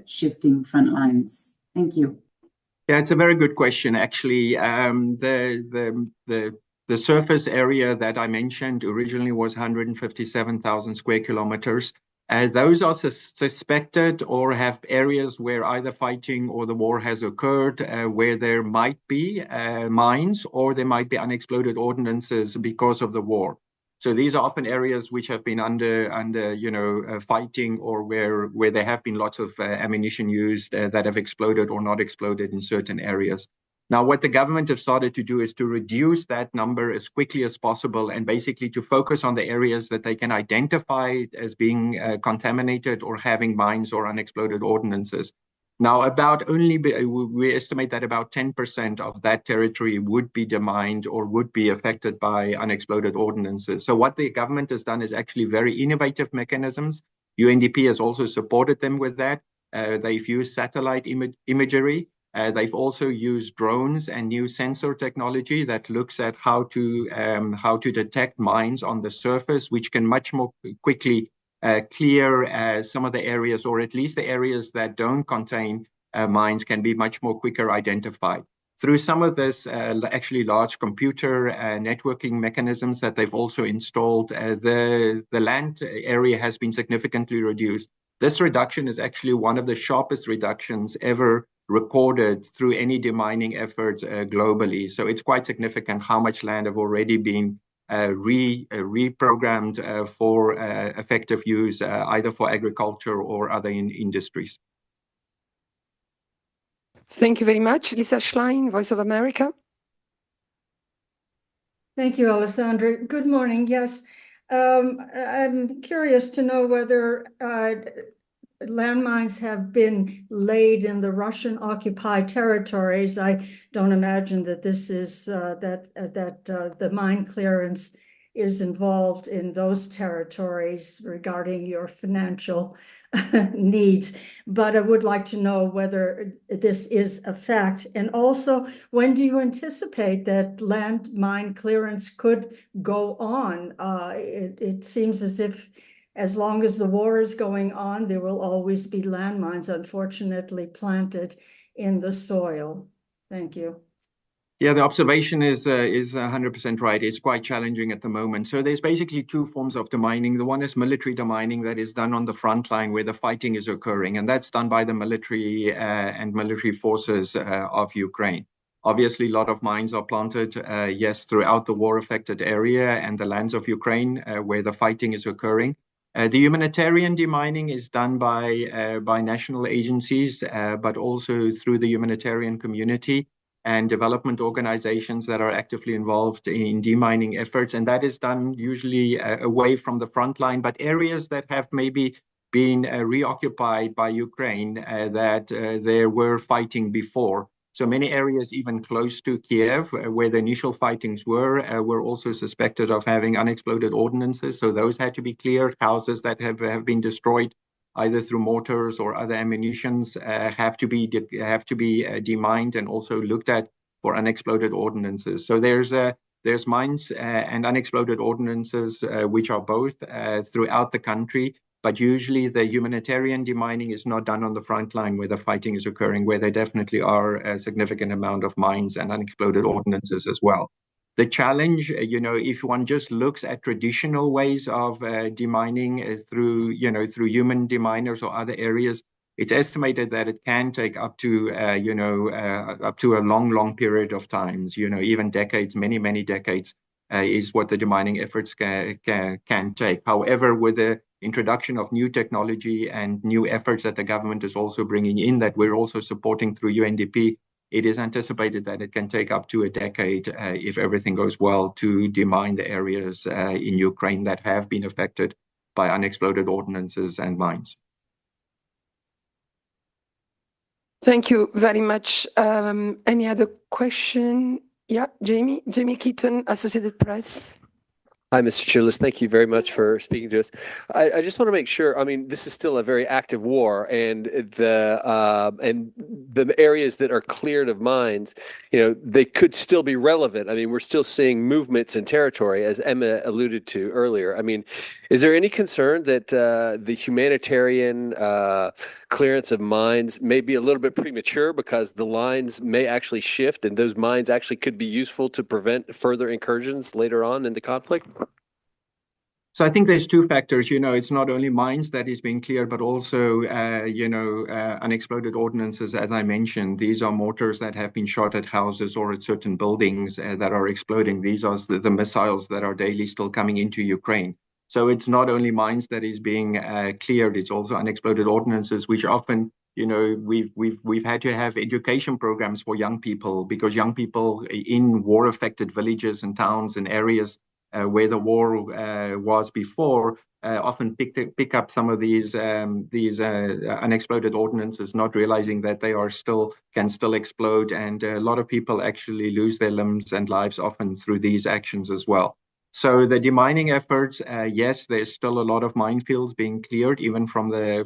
shifting front lines? Thank you. Yeah, it's a very good question, actually. The surface area that I mentioned originally was 157,000 square kilometers. Those are suspected or have areas where either fighting or the war has occurred, where there might be mines or there might be unexploded ordnances because of the war. So these are often areas which have been under fighting, or where there have been lots of ammunition used that have exploded or not exploded in certain areas. Now, what the government have started to do is to reduce that number as quickly as possible, and basically to focus on the areas that they can identify as being contaminated or having mines or unexploded ordnances. Now, we estimate that about 10% of that territory would be demined or would be affected by unexploded ordnances. So what the government has done is actually very innovative mechanisms. UNDP has also supported them with that. They've used satellite imagery. They've also used drones and new sensor technology that looks at how to detect mines on the surface, which can much more quickly clear some of the areas, or at least the areas that don't contain mines can be much more quicker identified. Through some of this actually large computer networking mechanisms that they've also installed, the land area has been significantly reduced. This reduction is actually one of the sharpest reductions ever recorded through any demining efforts globally. So it's quite significant how much land have already been reprogrammed for effective use, either for agriculture or other industries. Thank you very much. Lisa Schlein, Voice of America. Thank you, Alessandra. Good morning. Yes, I'm curious to know whether landmines have been laid in the Russian-occupied territories. I don't imagine that this is the mine clearance is involved in those territories regarding your financial needs, but I would like to know whether this is a fact. And also, when do you anticipate that landmine clearance could go on? It seems as if as long as the war is going on, there will always be landmines, unfortunately, planted in the soil. Thank you. Yeah, the observation is 100% right. It's quite challenging at the moment. So there's basically two forms of demining. The one is military demining that is done on the front line where the fighting is occurring, and that's done by the military and military forces of Ukraine. Obviously, a lot of mines are planted, yes, throughout the war-affected area and the lands of Ukraine where the fighting is occurring. The humanitarian demining is done by national agencies, but also through the humanitarian community and development organizations that are actively involved in demining efforts. And that is done usually away from the front line, but areas that have maybe been reoccupied by Ukraine that there were fighting before. So many areas, even close to Kiev, where the initial fightings were also suspected of having unexploded ordnances. So those had to be cleared. Houses that have been destroyed, either through mortars or other ammunitions, have to be demined and also looked at for unexploded ordnances. So there's mines and unexploded ordnances, which are both throughout the country. But usually the humanitarian demining is not done on the front line where the fighting is occurring, where there definitely are a significant amount of mines and unexploded ordnances as well. The challenge, if one just looks at traditional ways of demining through human deminers or other areas, it's estimated that it can take up to a long period of times, even decades, many decades, is what the demining efforts can take. However, with the introduction of new technology and new efforts that the government is also bringing in, that we're also supporting through UNDP, it is anticipated that it can take up to a decade, if everything goes well, to demine the areas in Ukraine that have been affected by unexploded ordnances and mines. Thank you very much. Any other question? Yeah, Jamie Keaton, Associated Press. Hi, Mr. Chirlis. Thank you very much for speaking to us. I just want to make sure. I mean, this is still a very active war, and the areas that are cleared of mines, they could still be relevant. I mean, we're still seeing movements in territory, as Emma alluded to earlier. I mean, is there any concern that the humanitarian clearance of mines may be a little bit premature because the lines may actually shift and those mines actually could be useful to prevent further incursions later on in the conflict? So I think there's two factors. It's not only mines that is being cleared, but also, unexploded ordnances, as I mentioned. These are mortars that have been shot at houses or at certain buildings that are exploding. These are the missiles that are daily still coming into Ukraine. So it's not only mines that is being cleared, it's also unexploded ordnances, which often, we've had to have education programs for young people, because young people in war-affected villages and towns and areas where the war was before, often pick up some of these unexploded ordnances, not realizing that they can still explode, and a lot of people actually lose their limbs and lives often through these actions as well. So the demining efforts, yes, there's still a lot of minefields being cleared, even from the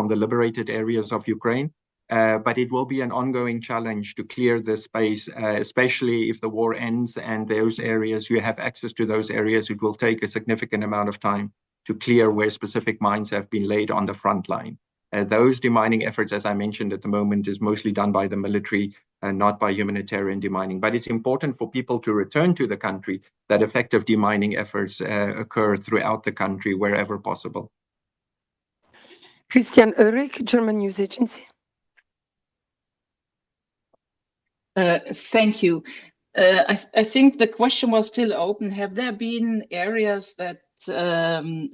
liberated areas of Ukraine. But it will be an ongoing challenge to clear the space, especially if the war ends and those areas, you have access to those areas. It will take a significant amount of time to clear where specific mines have been laid on the front line. Those demining efforts, as I mentioned at the moment, is mostly done by the military and not by humanitarian demining. But it's important for people to return to the country that effective demining efforts occur throughout the country wherever possible. Christian Ulrich, German News Agency. Thank you. I think the question was still open. Have there been areas that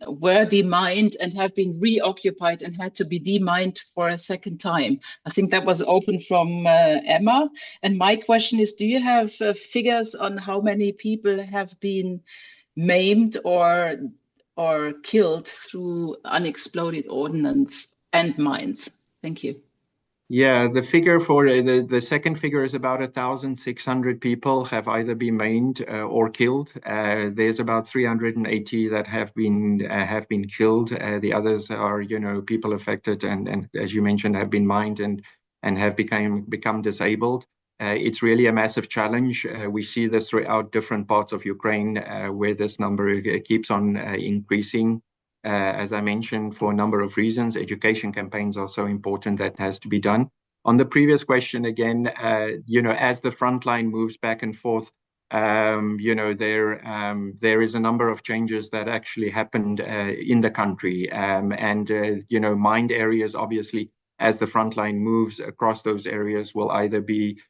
were demined and have been reoccupied and had to be demined for a second time? I think that was open from Emma. And my question is, do you have figures on how many people have been maimed or killed through unexploded ordnance and mines? Thank you. Yeah, the figure for the second figure is about 1,600 people have either been maimed or killed. There's about 380 that have been killed. The others are, people affected and as you mentioned, have been mined and have become disabled. It's really a massive challenge. We see this throughout different parts of Ukraine where this number keeps on increasing. As I mentioned, for a number of reasons, education campaigns are so important that has to be done. On the previous question, again, as the front line moves back and forth, there is a number of changes that actually happened in the country. Mined areas, obviously, as the front line moves across those areas, will either be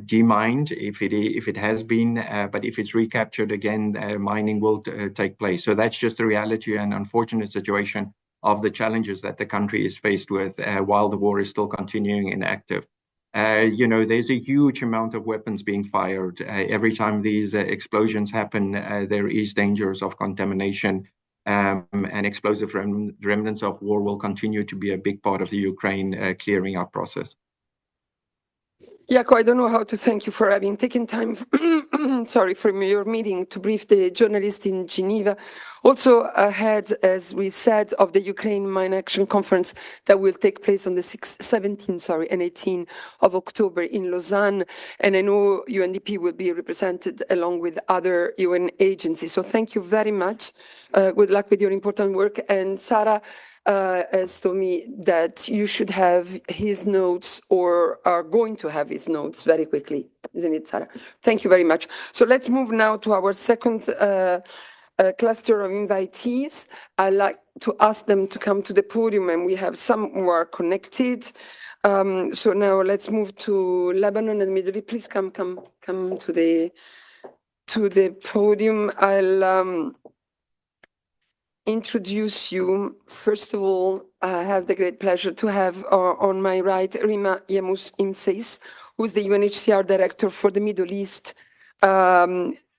demined if it has been, but if it's recaptured again, mining will take place. So that's just the reality and unfortunate situation of the challenges that the country is faced with while the war is still continuing and active. There's a huge amount of weapons being fired. Every time these explosions happen, there is dangers of contamination, and explosive remnants of war will continue to be a big part of the Ukraine clearing up process. Jaco, I don't know how to thank you for having taken time, from your meeting to brief the journalists in Geneva. Also ahead, as we said, of the Ukraine Mine Action Conference that will take place on the 17th and 18th of October in Lausanne. And I know UNDP will be represented along with other UN agencies. So thank you very much. Good luck with your important work. And Sarah has told me that you should have his notes or are going to have his notes very quickly, isn't it, Sarah? Thank you very much. So let's move now to our second cluster of invitees. I'd like to ask them to come to the podium, and we have some who are connected. So now let's move to Lebanon and Middle East. Please come to the podium. I'll introduce you. First of all, I have the great pleasure to have on my right Rima Yamus Imseis, who's the UNHCR Director for the Middle East.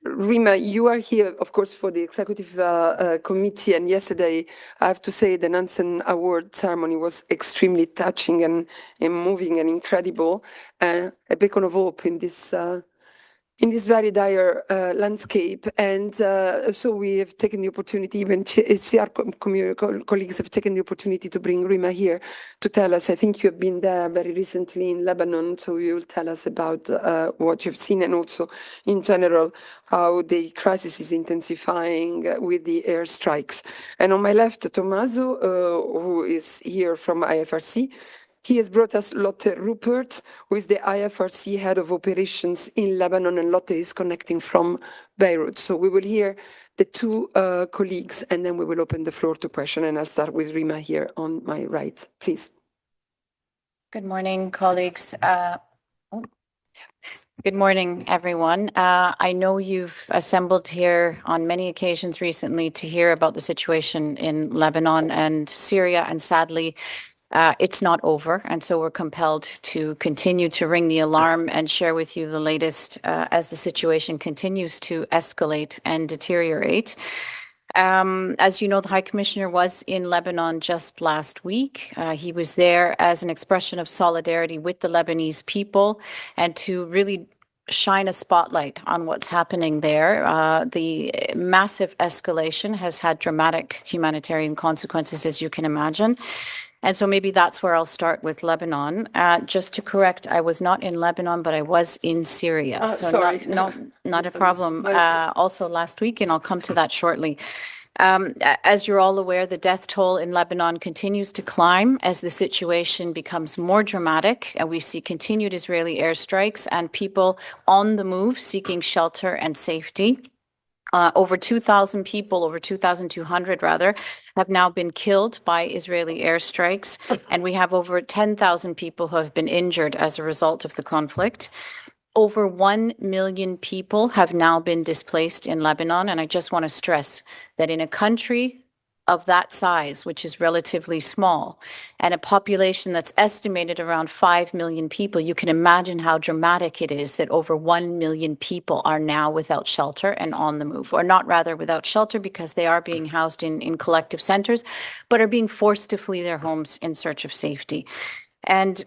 Rima, you are here, of course, for the executive committee, and yesterday, I have to say, the Nansen Award ceremony was extremely touching and moving and incredible, a beacon of hope in this in this very dire landscape. And so we have taken the opportunity, even CR colleagues have taken the opportunity to bring Rima here to tell us. I think you have been there very recently in Lebanon, so you will tell us about what you've seen and also in general how the crisis is intensifying with the airstrikes. And on my left, Tommaso, who is here from IFRC. He has brought us Lotte Rupert, who is the IFRC head of operations in Lebanon, and Lotte is connecting from Beirut. So we will hear the two colleagues, and then we will open the floor to questions. And I'll start with Rima here on my right, please. Good morning, colleagues. Good morning, everyone. I know you've assembled here on many occasions recently to hear about the situation in Lebanon and Syria, and sadly, it's not over, and so we're compelled to continue to ring the alarm and share with you the latest as the situation continues to escalate and deteriorate. As you know, the High Commissioner was in Lebanon just last week. He was there as an expression of solidarity with the Lebanese people and to really shine a spotlight on what's happening there. The massive escalation has had dramatic humanitarian consequences, as you can imagine. And so maybe that's where I'll start with Lebanon. Just to correct, I was not in Lebanon, but I was in Syria. So sorry. Not a problem. Also last week, and I'll come to that shortly. As you're all aware, the death toll in Lebanon continues to climb as the situation becomes more dramatic. We see continued Israeli airstrikes and people on the move seeking shelter and safety. Over 2,000 people, over 2,200 rather, have now been killed by Israeli airstrikes, and we have over 10,000 people who have been injured as a result of the conflict. Over 1 million people have now been displaced in Lebanon, and I just want to stress that in a country of that size, which is relatively small, and a population that's estimated around 5 million people, you can imagine how dramatic it is that over 1 million people are now without shelter and on the move, or not rather without shelter because they are being housed in collective centers, but are being forced to flee their homes in search of safety. And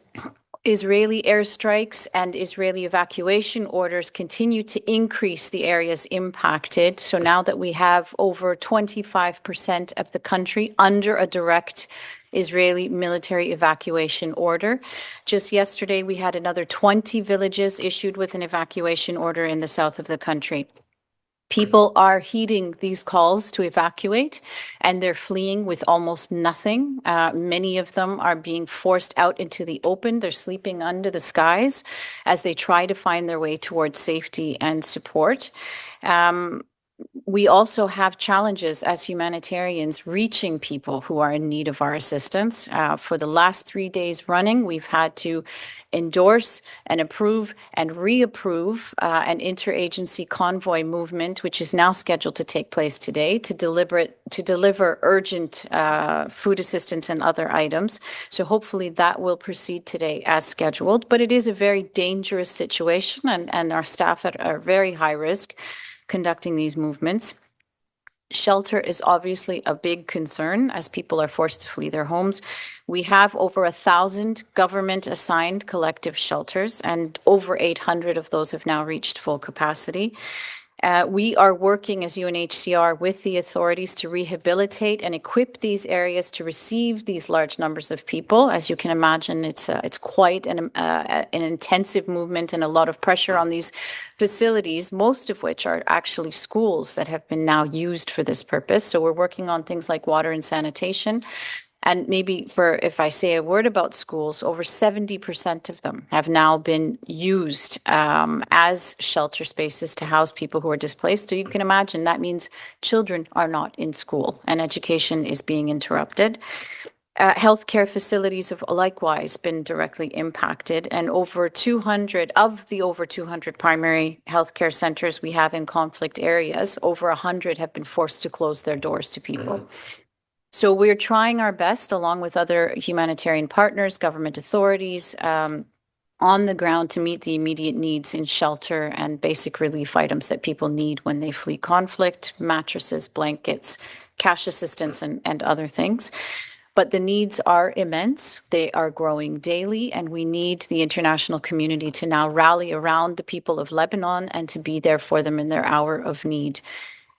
Israeli airstrikes and Israeli evacuation orders continue to increase the areas impacted. So now that we have over 25% of the country under a direct Israeli military evacuation order. Just yesterday, we had another 20 villages issued with an evacuation order in the south of the country. People are heeding these calls to evacuate, and they're fleeing with almost nothing. Many of them are being forced out into the open. They're sleeping under the skies as they try to find their way towards safety and support. We also have challenges as humanitarians reaching people who are in need of our assistance. For the last 3 days running, we've had to endorse and approve and reapprove an interagency convoy movement, which is now scheduled to take place today to deliver urgent food assistance and other items. So hopefully that will proceed today as scheduled. But it is a very dangerous situation, and our staff are very high risk conducting these movements. Shelter is obviously a big concern as people are forced to flee their homes. We have over 1,000 government-assigned collective shelters, and over 800 of those have now reached full capacity. We are working as UNHCR with the authorities to rehabilitate and equip these areas to receive these large numbers of people. As you can imagine, it's quite an intensive movement and a lot of pressure on these facilities, most of which are actually schools that have been now used for this purpose. So we're working on things like water and sanitation. And maybe if I say a word about schools, over 70% of them have now been used as shelter spaces to house people who are displaced. So you can imagine that means children are not in school and education is being interrupted. Healthcare facilities have likewise been directly impacted, and over 200 of the over 200 primary healthcare centers we have in conflict areas, over 100 have been forced to close their doors to people. So we're trying our best, along with other humanitarian partners, government authorities, on the ground to meet the immediate needs in shelter and basic relief items that people need when they flee conflict, mattresses, blankets, cash assistance, and other things. But the needs are immense. They are growing daily, and we need the international community to now rally around the people of Lebanon and to be there for them in their hour of need.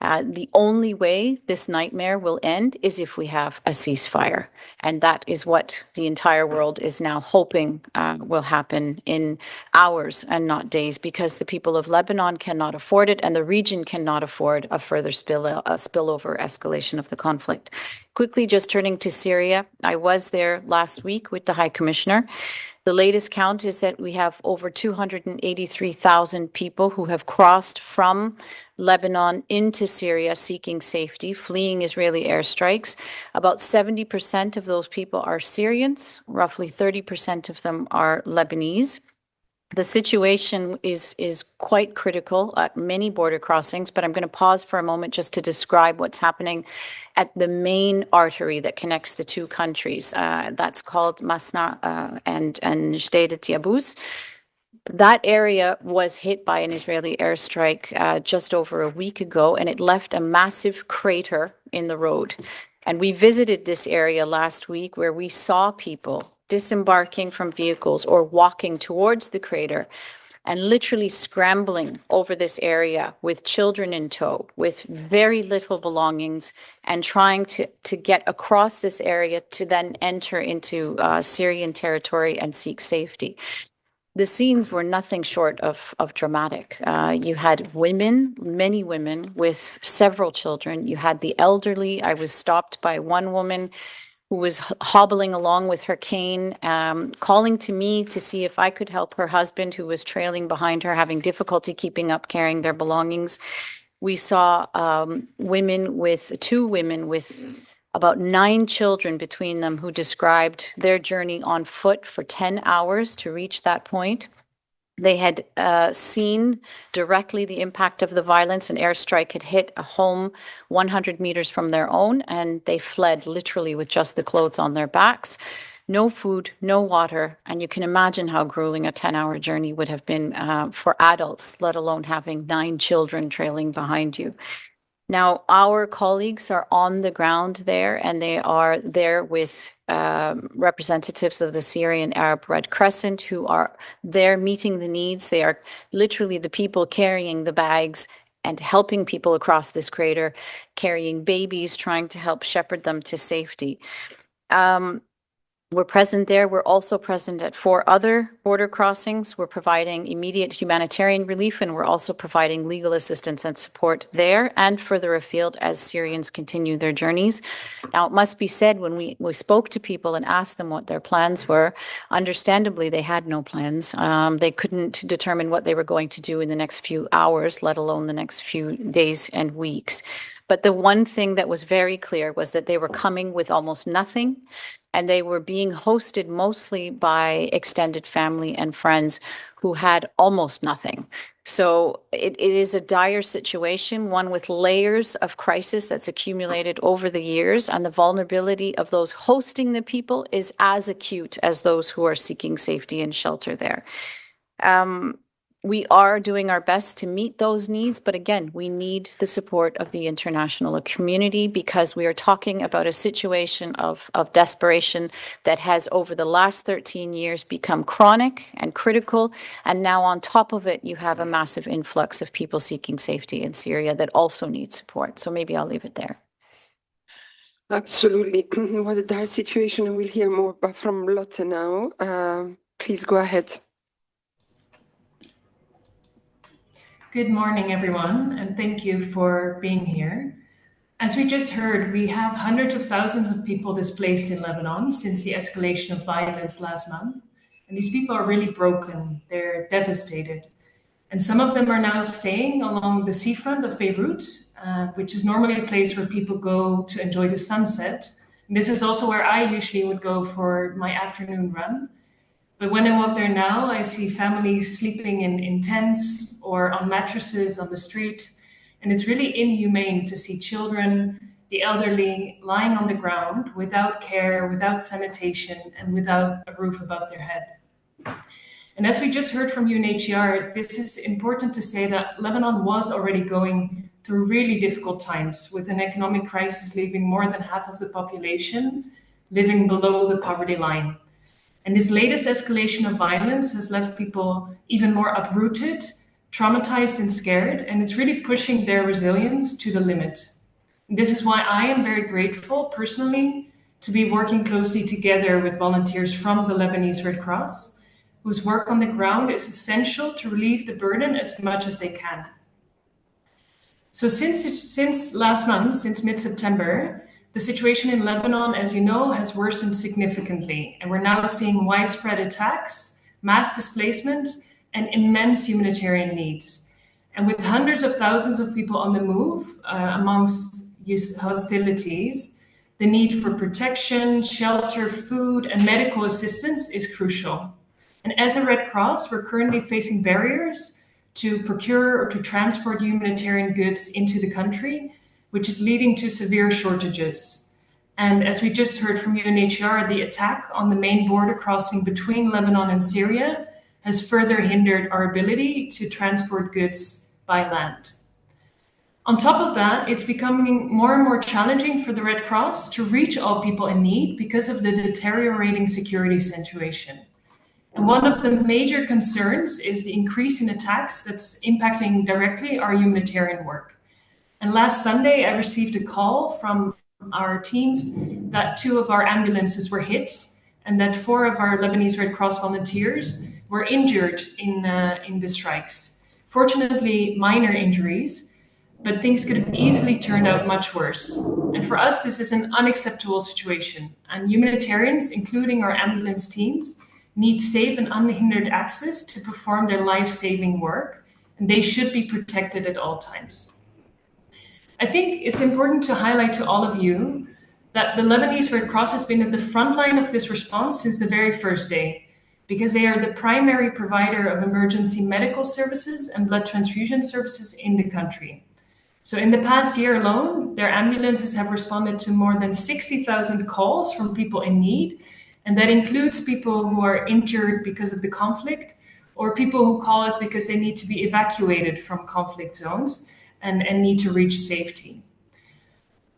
The only way this nightmare will end is if we have a ceasefire. And that is what the entire world is now hoping will happen in hours and not days, because the people of Lebanon cannot afford it and the region cannot afford a further spillover escalation of the conflict. Quickly, just turning to Syria, I was there last week with the High Commissioner. The latest count is that we have over 283,000 people who have crossed from Lebanon into Syria seeking safety, fleeing Israeli airstrikes. About 70% of those people are Syrians, roughly 30% of them are Lebanese. The situation is quite critical at many border crossings, but I'm going to pause for a moment just to describe what's happening at the main artery that connects the two countries. That's called Masna and Jdedet Yabous. That area was hit by an Israeli airstrike just over a week ago, and it left a massive crater in the road. And we visited this area last week where we saw people disembarking from vehicles or walking towards the crater and literally scrambling over this area with children in tow, with very little belongings, and trying to get across this area to then enter into Syrian territory and seek safety. The scenes were nothing short of dramatic. You had women, many women with several children. You had the elderly. I was stopped by one woman who was hobbling along with her cane, calling to me to see if I could help her husband, who was trailing behind her, having difficulty keeping up, carrying their belongings. We saw two women with about 9 children between them who described their journey on foot for 10 hours to reach that point. They had seen directly the impact of the violence. An airstrike had hit a home 100 meters from their own, and they fled literally with just the clothes on their backs. No food, no water, and you can imagine how grueling a 10-hour journey would have been for adults, let alone having 9 children trailing behind you. Now, our colleagues are on the ground there, and they are there with representatives of the Syrian Arab Red Crescent who are there meeting the needs. They are literally the people carrying the bags and helping people across this crater, carrying babies, trying to help shepherd them to safety. We're present there. We're also present at 4 other border crossings. We're providing immediate humanitarian relief, and we're also providing legal assistance and support there and further afield as Syrians continue their journeys. Now, it must be said, when we spoke to people and asked them what their plans were, understandably, they had no plans. They couldn't determine what they were going to do in the next few hours, let alone the next few days and weeks. But the one thing that was very clear was that they were coming with almost nothing, and they were being hosted mostly by extended family and friends who had almost nothing. So it is a dire situation, one with layers of crisis that's accumulated over the years, and the vulnerability of those hosting the people is as acute as those who are seeking safety and shelter there. We are doing our best to meet those needs, but again, we need the support of the international community, because we are talking about a situation of desperation that has, over the last 13 years, become chronic and critical. And now on top of it, you have a massive influx of people seeking safety in Syria that also need support. So maybe I'll leave it there. Absolutely. What a dire situation, and we'll hear more from Lotte now. Please go ahead. Good morning, everyone, and thank you for being here. As we just heard, we have hundreds of thousands of people displaced in Lebanon since the escalation of violence last month. And these people are really broken. They're devastated. And some of them are now staying along the seafront of Beirut, which is normally a place where people go to enjoy the sunset. And this is also where I usually would go for my afternoon run. But when I walk there now, I see families sleeping in tents or on mattresses on the street. And it's really inhumane to see children, the elderly, lying on the ground without care, without sanitation, and without a roof above their head. And as we just heard from UNHCR, this is important to say that Lebanon was already going through really difficult times, with an economic crisis leaving more than half of the population living below the poverty line. And this latest escalation of violence has left people even more uprooted, traumatized and scared, and it's really pushing their resilience to the limit. And this is why I am very grateful personally to be working closely together with volunteers from the Lebanese Red Cross, whose work on the ground is essential to relieve the burden as much as they can. So since last month, since mid-September, the situation in Lebanon, as you know, has worsened significantly, and we're now seeing widespread attacks, mass displacement, and immense humanitarian needs. And with hundreds of thousands of people on the move amongst hostilities, the need for protection, shelter, food, and medical assistance is crucial. And as a Red Cross, we're currently facing barriers to procure or to transport humanitarian goods into the country, which is leading to severe shortages. And as we just heard from UNHCR, the attack on the main border crossing between Lebanon and Syria has further hindered our ability to transport goods by land. On top of that, it's becoming more and more challenging for the Red Cross to reach all people in need because of the deteriorating security situation. And one of the major concerns is the increase in attacks that's impacting directly our humanitarian work. And last Sunday, I received a call from our teams that 2 of our ambulances were hit and that 4 of our Lebanese Red Cross volunteers were injured in the strikes. Fortunately, minor injuries, but things could have easily turned out much worse. And for us, this is an unacceptable situation. And humanitarians, including our ambulance teams, need safe and unhindered access to perform their life-saving work, and they should be protected at all times. I think it's important to highlight to all of you that the Lebanese Red Cross has been at the front line of this response since the very first day, because they are the primary provider of emergency medical services and blood transfusion services in the country. So in the past year alone, their ambulances have responded to more than 60,000 calls from people in need, and that includes people who are injured because of the conflict, or people who call us because they need to be evacuated from conflict zones and need to reach safety.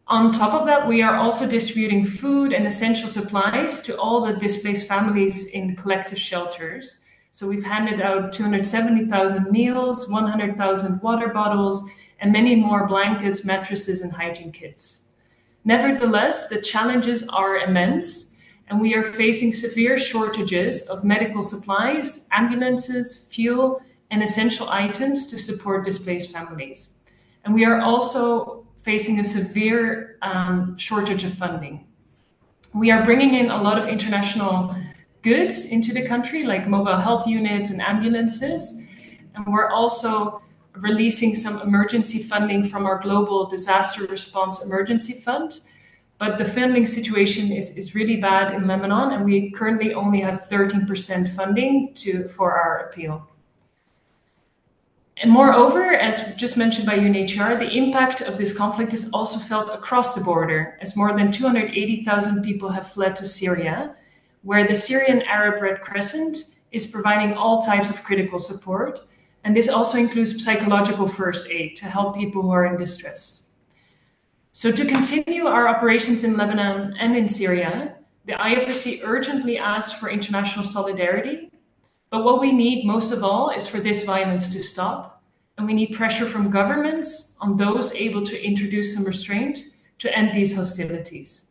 On top of that, we are also distributing food and essential supplies to all the displaced families in collective shelters. So we've handed out 270,000 meals, 100,000 water bottles, and many more blankets, mattresses, and hygiene kits. Nevertheless, the challenges are immense, and we are facing severe shortages of medical supplies, ambulances, fuel, and essential items to support displaced families. And we are also facing a severe shortage of funding. We are bringing in a lot of international goods into the country, like mobile health units and ambulances. And we're also releasing some emergency funding from our Global Disaster Response Emergency Fund. But the funding situation is really bad in Lebanon, and we currently only have 13% funding for our appeal. And moreover, as just mentioned by UNHCR, the impact of this conflict is also felt across the border, as more than 280,000 people have fled to Syria, where the Syrian Arab Red Crescent is providing all types of critical support. And this also includes psychological first aid to help people who are in distress. So to continue our operations in Lebanon and in Syria, the IFRC urgently asks for international solidarity. But what we need most of all is for this violence to stop. And we need pressure from governments on those able to introduce some restraint to end these hostilities.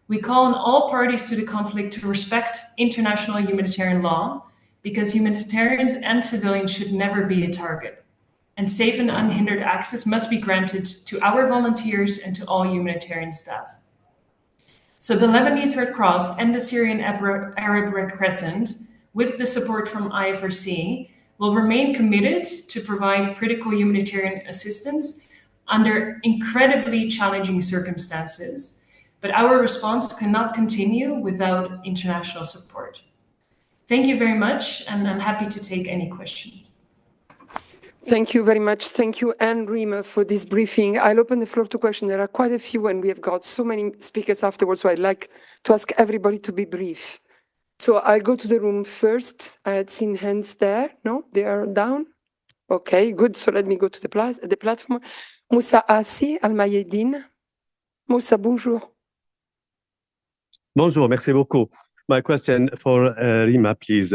We call on all parties to the conflict to respect international humanitarian law, because humanitarians and civilians should never be a target. And safe and unhindered access must be granted to our volunteers and to all humanitarian staff. So the Lebanese Red Cross and the Syrian Arab Red Crescent, with the support from IFRC, will remain committed to provide critical humanitarian assistance under incredibly challenging circumstances. But our response cannot continue without international support. Thank you very much, and I'm happy to take any questions. Thank you very much. Thank you, Anne Riemer, for this briefing. I'll open the floor to questions. There are quite a few, and we have got so many speakers afterwards, so I'd like to ask everybody to be brief. So I'll go to the room first. I had seen hands there. No, they are down. Okay, good. So let me go to the platform. Moussa Assi, Al Mayedine. Moussa, bonjour. Bonjour, merci beaucoup. My question for Rima, please.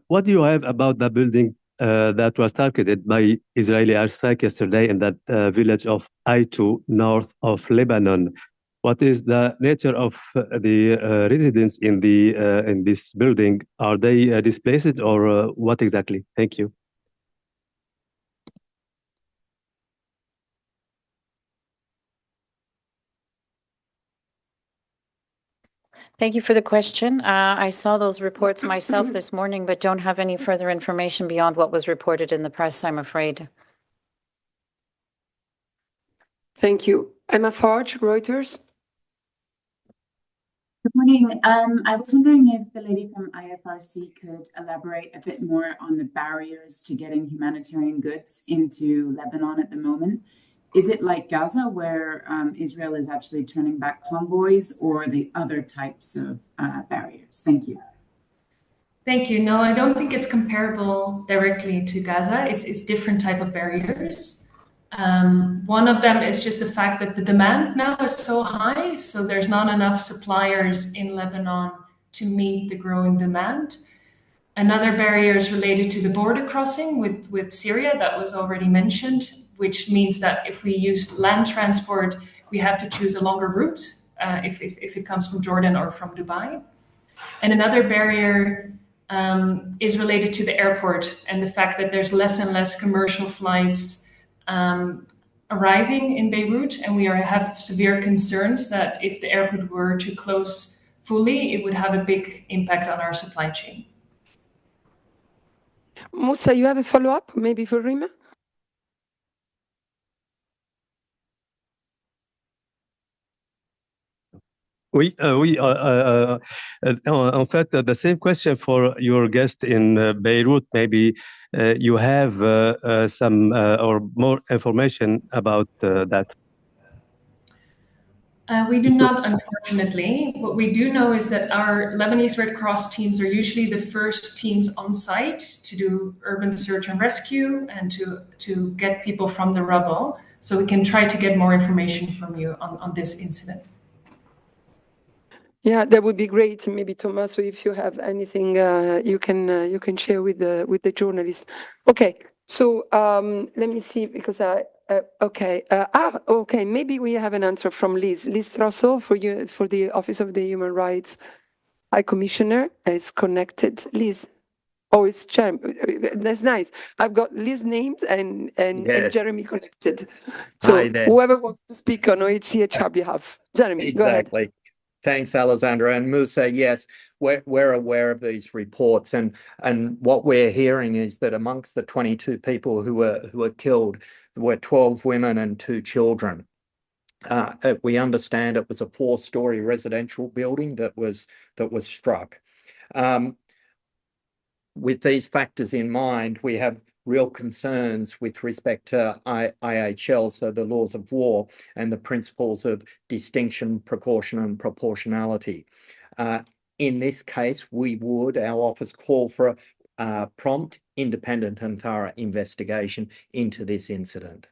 What do you have about the building that was targeted by Israeli airstrike yesterday in that village of Aitu, north of Lebanon? What is the nature of the residents in this building? Are they displaced or what exactly? Thank you. Thank you for the question. I saw those reports myself this morning, but don't have any further information beyond what was reported in the press, I'm afraid. Thank you. Emma Farge, Reuters. Good morning. I was wondering if the lady from IFRC could elaborate a bit more on the barriers to getting humanitarian goods into Lebanon at the moment. Is it like Gaza, where Israel is actually turning back convoys, or the other types of barriers? Thank you. Thank you. No, I don't think it's comparable directly to Gaza. It's different type of barriers. One of them is just the fact that the demand now is so high, so there's not enough suppliers in Lebanon to meet the growing demand. Another barrier is related to the border crossing with Syria that was already mentioned, which means that if we use land transport, we have to choose a longer route if it comes from Jordan or from Dubai. And another barrier is related to the airport and the fact that there's less and less commercial flights arriving in Beirut, and we have severe concerns that if the airport were to close fully, it would have a big impact on our supply chain. Moussa, you have a follow-up, maybe for Rima? Oui, en fait, the same question for your guest in Beirut. Maybe you have some or more information about that. We do not, unfortunately. What we do know is that our Lebanese Red Cross teams are usually the first teams on site to do urban search and rescue and to get people from the rubble. So we can try to get more information from you on this incident. Yeah, that would be great. Maybe Tommaso, if you have anything you can share with the journalist. Okay, so let me see because okay, maybe we have an answer from Liz Trosso for the Office of the Human Rights High Commissioner is connected. Liz, oh, it's Jeremy. That's nice. I've got Liz named and Jeremy connected. So Hi there. whoever wants to speak on OHCHR behalf, Jeremy, go ahead. Exactly. Thanks, Alessandra. And Moussa, yes, we're aware of these reports, and what we're hearing is that amongst the 22 people who were killed, there were 12 women and 2 children. We understand it was a 4-story residential building that was struck. With these factors in mind, we have real concerns with respect to IHL, so the laws of war and the principles of distinction, precaution, and proportionality. In this case, our office call for a prompt, independent, and thorough investigation into this incident.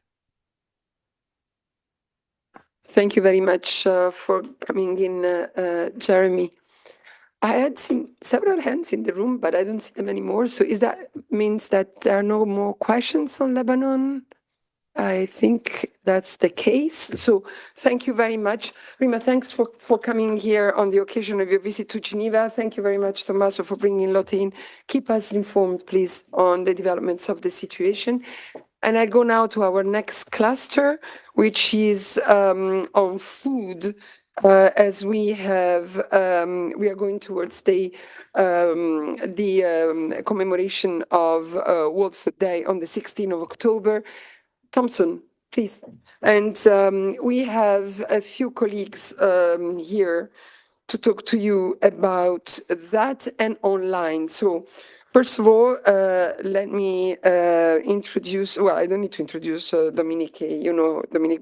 Thank you very much for coming in, Jeremy. I had seen several hands in the room, but I don't see them anymore. So that means that there are no more questions on Lebanon? I think that's the case. So thank you very much. Rima, thanks for coming here on the occasion of your visit to Geneva. Thank you very much, Tommaso, for bringing Lotte in. Keep us informed, please, on the developments of the situation. And I go now to our next cluster, which is on food. As we are going towards the commemoration of World Food Day on the 16th of October. Thompson, please. And we have a few colleagues here to talk to you about that and online. So first of all, let me introduce, well, I don't need to introduce Dominique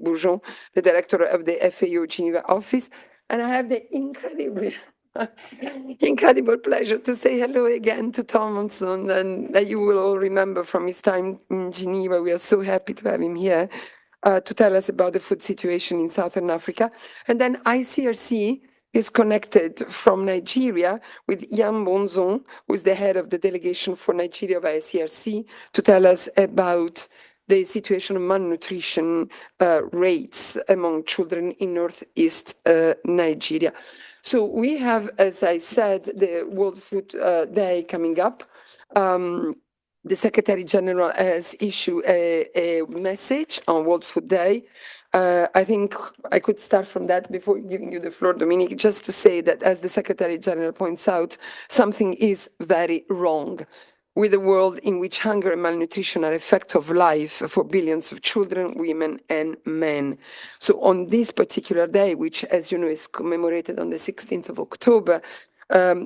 Bourgeon, the director of the FAO Geneva office. And I have the incredible pleasure to say hello again to Thompson, and that you will all remember from his time in Geneva. We are so happy to have him here to tell us about the food situation in Southern Africa. And then ICRC is connected from Nigeria with Ian Bonzon, who is the head of the delegation for Nigeria of ICRC, to tell us about the situation of malnutrition rates among children in northeast Nigeria. So we have, as I said, the World Food Day coming up. The Secretary General has issued a message on World Food Day. I think I could start from that before giving you the floor, Dominique, just to say that, as the Secretary General points out, something is very wrong with a world in which hunger and malnutrition are a fact of life for billions of children, women, and men. So on this particular day, which, as you know, is commemorated on the 16th of October,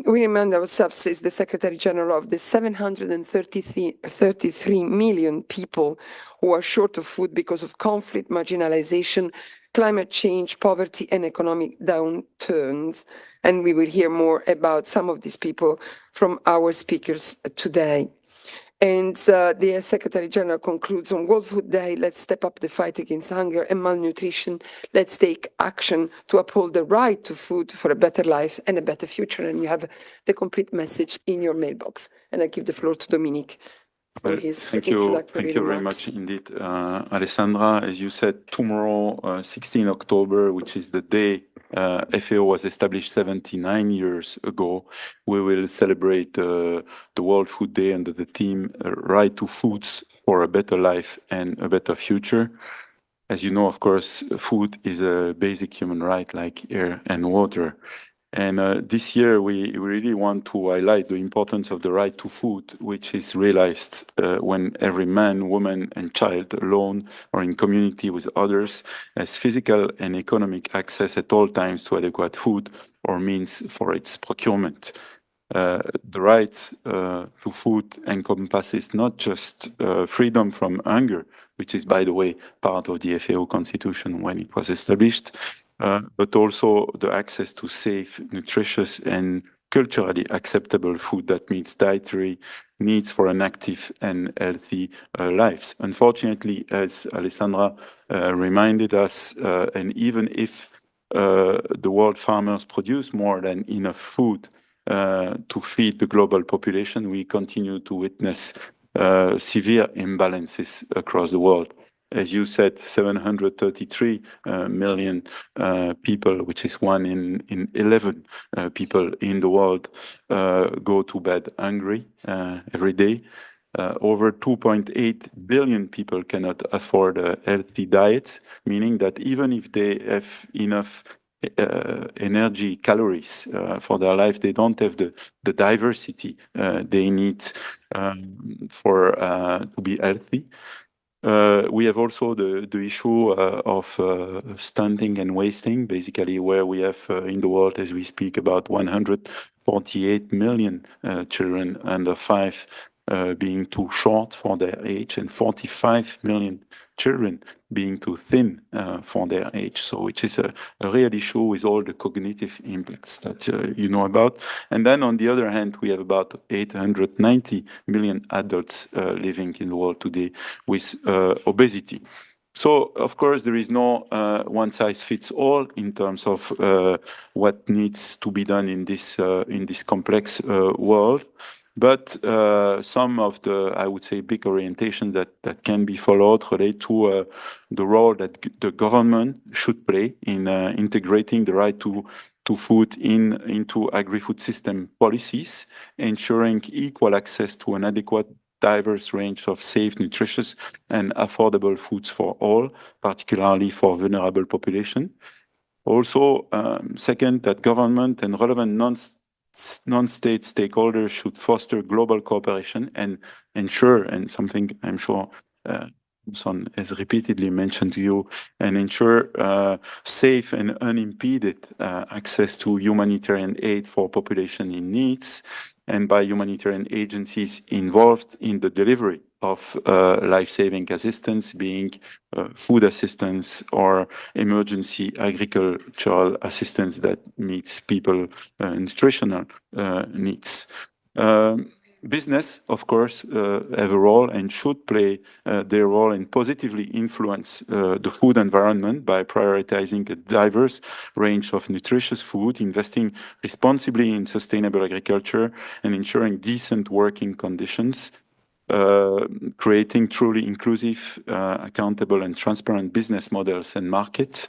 we remind ourselves, says the Secretary General, of the 733 million people who are short of food because of conflict, marginalization, climate change, poverty, and economic downturns. And we will hear more about some of these people from our speakers today. And the Secretary General concludes, on World Food Day, let's step up the fight against hunger and malnutrition. Let's take action to uphold the right to food for a better life and a better future. And you have the complete message in your mailbox. And I give the floor to Dominique. Well, thank you very much indeed, Alessandra. As you said, tomorrow, 16 October, which is the day FAO was established 79 years ago, we will celebrate the World Food Day under the theme Right to Foods for a Better Life and a Better Future. As you know, of course, food is a basic human right like air and water. And this year, we really want to highlight the importance of the right to food, which is realized when every man, woman, and child, alone or in community with others, has physical and economic access at all times to adequate food or means for its procurement. The right to food encompasses not just freedom from hunger, which is, by the way, part of the FAO Constitution when it was established, but also the access to safe, nutritious, and culturally acceptable food that meets dietary needs for an active and healthy lives. Unfortunately, as Alessandra reminded us, and even if the world farmers produce more than enough food to feed the global population, we continue to witness severe imbalances across the world. As you said, 733 million people, which is 1 in 11 people in the world, go to bed hungry every day. Over 2.8 billion people cannot afford a healthy diet, meaning that even if they have enough energy, calories for their life, they don't have the diversity they need to be healthy. We have also the issue of stunting and wasting, basically where we have in the world, as we speak, about 148 million children under 5 being too short for their age, and 45 million children being too thin for their age. So which is a real issue with all the cognitive impacts that you know about. And then on the other hand, we have about 890 million adults living in the world today with obesity. So, of course, there is no one-size-fits-all in terms of what needs to be done in this complex world. But some of the, I would say, big orientation that can be followed relate to the role that the government should play in integrating the right to food into agri-food system policies, ensuring equal access to an adequate, diverse range of safe, nutritious, and affordable foods for all, particularly for vulnerable population. Also, second, that government and relevant non-state stakeholders should foster global cooperation and ensure, and something I'm sure Son has repeatedly mentioned to you, and ensure safe and unimpeded access to humanitarian aid for population in needs, and by humanitarian agencies involved in the delivery of life-saving assistance, being food assistance or emergency agricultural assistance that meets people nutritional needs. Business, of course, have a role and should play their role and positively influence the food environment by prioritizing a diverse range of nutritious food, investing responsibly in sustainable agriculture, and ensuring decent working conditions, creating truly inclusive, accountable, and transparent business models and markets.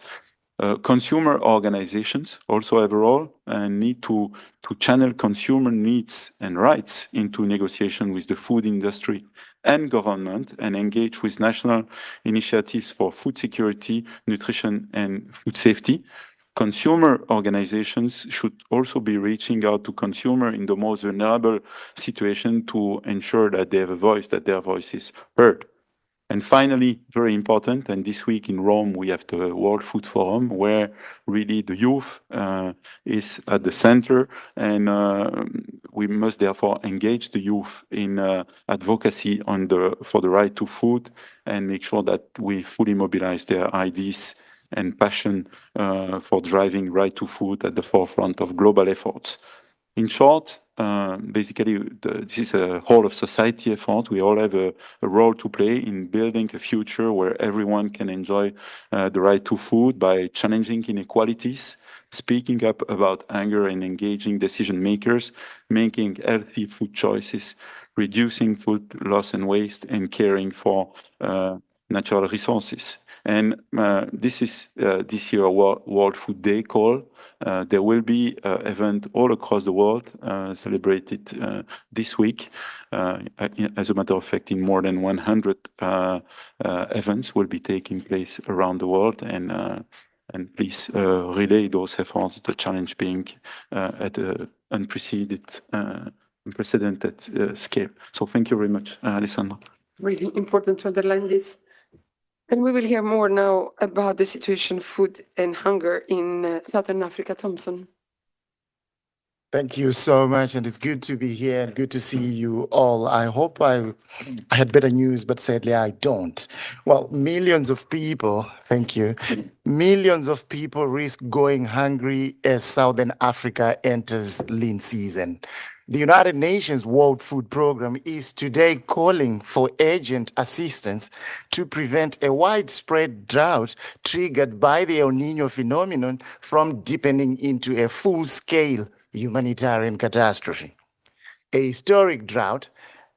Consumer organizations also have a role and need to channel consumer needs and rights into negotiation with the food industry and government and engage with national initiatives for food security, nutrition, and food safety. Consumer organizations should also be reaching out to consumers in the most vulnerable situation to ensure that they have a voice, that their voice is heard. And finally, very important, and this week in Rome, we have the World Food Forum, where really the youth is at the center, and we must therefore engage the youth in advocacy for the right to food and make sure that we fully mobilize their ideas and passion for driving right to food at the forefront of global efforts. In short, basically, this is a whole of society effort. We all have a role to play in building a future where everyone can enjoy the right to food by challenging inequalities, speaking up about hunger and engaging decision makers, making healthy food choices, reducing food loss and waste, and caring for natural resources. And this is this year World Food Day call. There will be an event all across the world celebrated this week. As a matter of fact, in more than 100 events will be taking place around the world, and please relay those efforts, the challenge being at an unprecedented scale. So thank you very much, Alessandra. Really important to underline this. And we will hear more now about the situation of food and hunger in Southern Africa. Thompson. Thank you so much, and it's good to be here and good to see you all. I hope I had better news, but sadly I don't. Well, millions of people, thank you, millions of people risk going hungry as Southern Africa enters lean season. The United Nations World Food Programme is today calling for urgent assistance to prevent a widespread drought triggered by the El Niño phenomenon from deepening into a full-scale humanitarian catastrophe. A historic drought,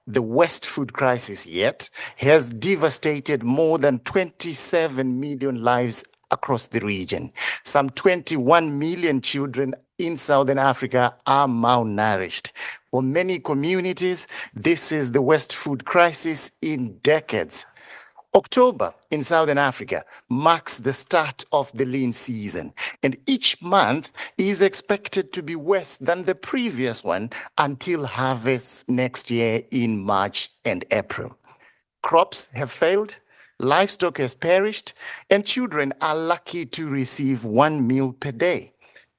the worst food crisis yet, has devastated more than 27 million lives across the region. Some 21 million children in Southern Africa are malnourished. For many communities, this is the worst food crisis in decades. October in Southern Africa marks the start of the lean season, and each month is expected to be worse than the previous one until harvest next year in March and April. Crops have failed, livestock has perished, and children are lucky to receive 1 meal per day.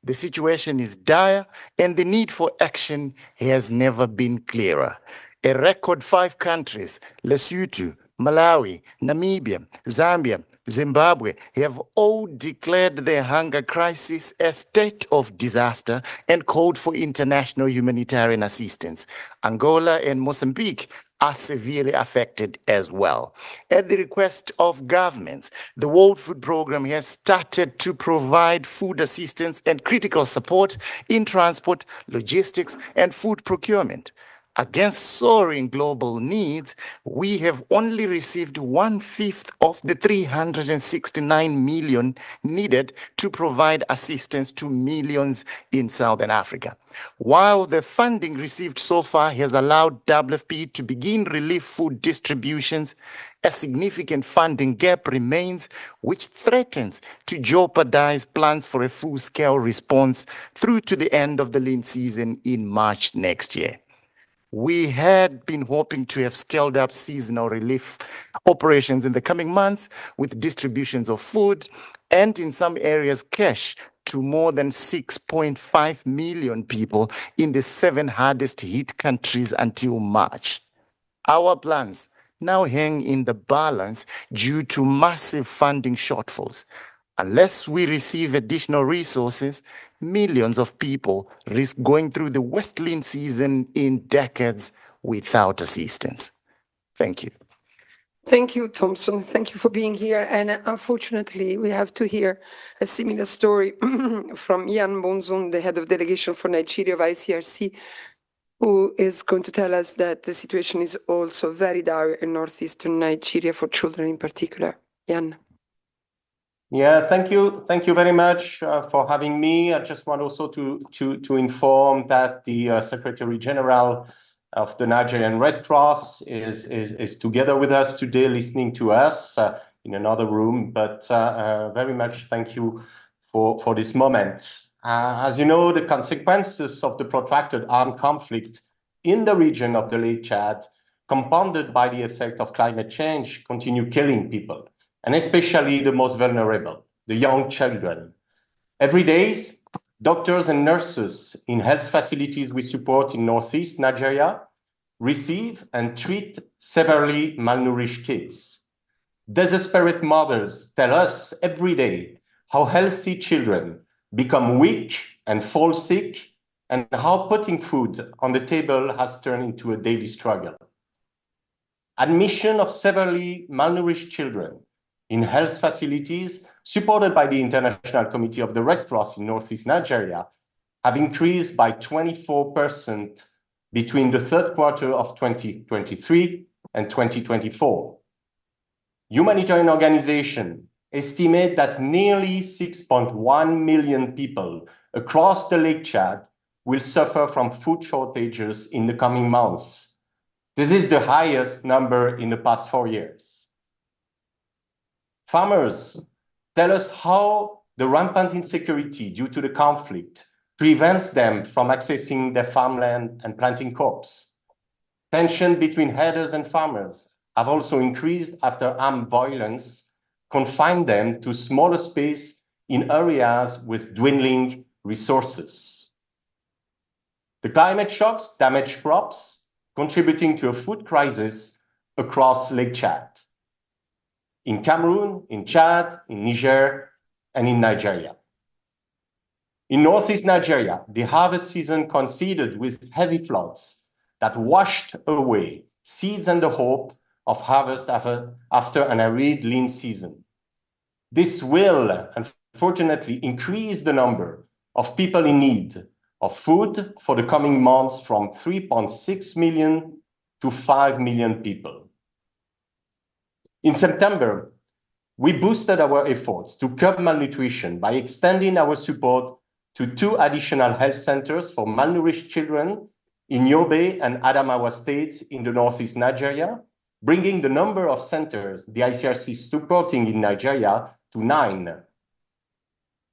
The situation is dire, and the need for action has never been clearer. A record 5 countries, Lesotho, Malawi, Namibia, Zambia, Zimbabwe, have all declared their hunger crisis a state of disaster and called for international humanitarian assistance. Angola and Mozambique are severely affected as well. At the request of governments, the World Food Programme has started to provide food assistance and critical support in transport, logistics, and food procurement. Against soaring global needs, we have only received 1/5 of the 369 million needed to provide assistance to millions in Southern Africa. While the funding received so far has allowed WFP to begin relief food distributions, a significant funding gap remains, which threatens to jeopardize plans for a full-scale response through to the end of the lean season in March next year. We had been hoping to have scaled up seasonal relief operations in the coming months with distributions of food and in some areas cash to more than 6.5 million people in the 7 hardest hit countries until March. Our plans now hang in the balance due to massive funding shortfalls. Unless we receive additional resources, millions of people risk going through the worst lean season in decades without assistance. Thank you. Thank you, Thompson. Thank you for being here. And unfortunately, we have to hear a similar story from Ian Bonzon, the head of delegation for Nigeria of ICRC, who is going to tell us that the situation is also very dire in northeastern Nigeria for children in particular. Ian. Yeah, thank you. Thank you very much for having me. I just want also to inform that the Secretary General of the Nigerian Red Cross is together with us today, listening to us in another room. But very much thank you for this moment. As you know, the consequences of the protracted armed conflict in the region of the Lake Chad, compounded by the effect of climate change, continue killing people, and especially the most vulnerable, the young children. Every day, doctors and nurses in health facilities we support in Northeast Nigeria receive and treat severely malnourished kids. Desperate mothers tell us every day how healthy children become weak and fall sick, and how putting food on the table has turned into a daily struggle. Admission of severely malnourished children in health facilities supported by the International Committee of the Red Cross in Northeast Nigeria have increased by 24% between the third quarter of 2023 and 2024. Humanitarian organizations estimate that nearly 6.1 million people across the Lake Chad will suffer from food shortages in the coming months. This is the highest number in the past 4 years. Farmers tell us how the rampant insecurity due to the conflict prevents them from accessing their farmland and planting crops. Tension between herders and farmers have also increased after armed violence confined them to smaller space in areas with dwindling resources. The climate shocks damage crops, contributing to a food crisis across Lake Chad, in Cameroon, in Chad, in Niger, and in Nigeria. In Northeast Nigeria, the harvest season coincided with heavy floods that washed away seeds and the hope of harvest after an arid lean season. This will, unfortunately, increase the number of people in need of food for the coming months from 3.6 million to 5 million people. In September, we boosted our efforts to curb malnutrition by extending our support to 2 additional health centers for malnourished children in Yobe and Adamawa states in the Northeast Nigeria, bringing the number of centers the ICRC is supporting in Nigeria to 9.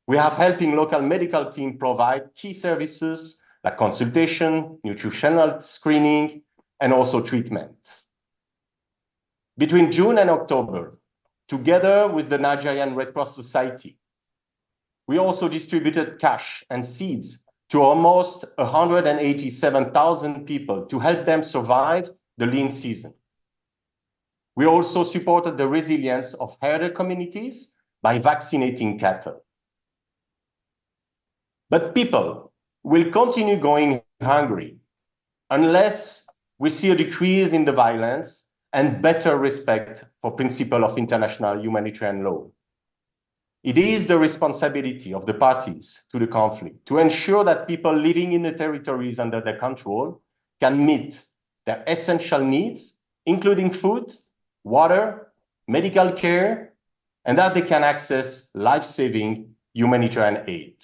We have helping local medical team provide key services like consultation, nutritional screening, and also treatment. Between June and October, together with the Nigerian Red Cross Society, we also distributed cash and seeds to almost 187,000 people to help them survive the lean season. We also supported the resilience of herder communities by vaccinating cattle. But people will continue going hungry unless we see a decrease in the violence and better respect for principle of international humanitarian law. It is the responsibility of the parties to the conflict to ensure that people living in the territories under their control can meet their essential needs, including food, water, medical care, and that they can access life-saving humanitarian aid.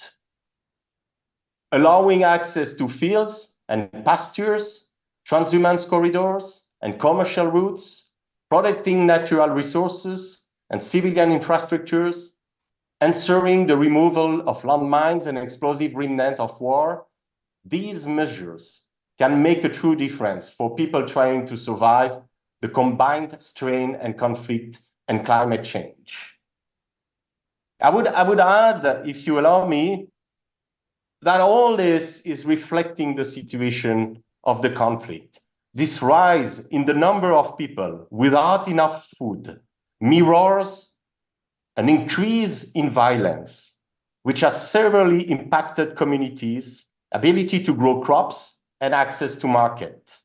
Allowing access to fields and pastures, transhumance corridors, and commercial routes, protecting natural resources and civilian infrastructures, ensuring the removal of landmines and explosive remnant of war, these measures can make a true difference for people trying to survive the combined strain and conflict and climate change. I would add, if you allow me, that all this is reflecting the situation of the conflict. This rise in the number of people without enough food mirrors an increase in violence, which has severely impacted communities' ability to grow crops and access to market.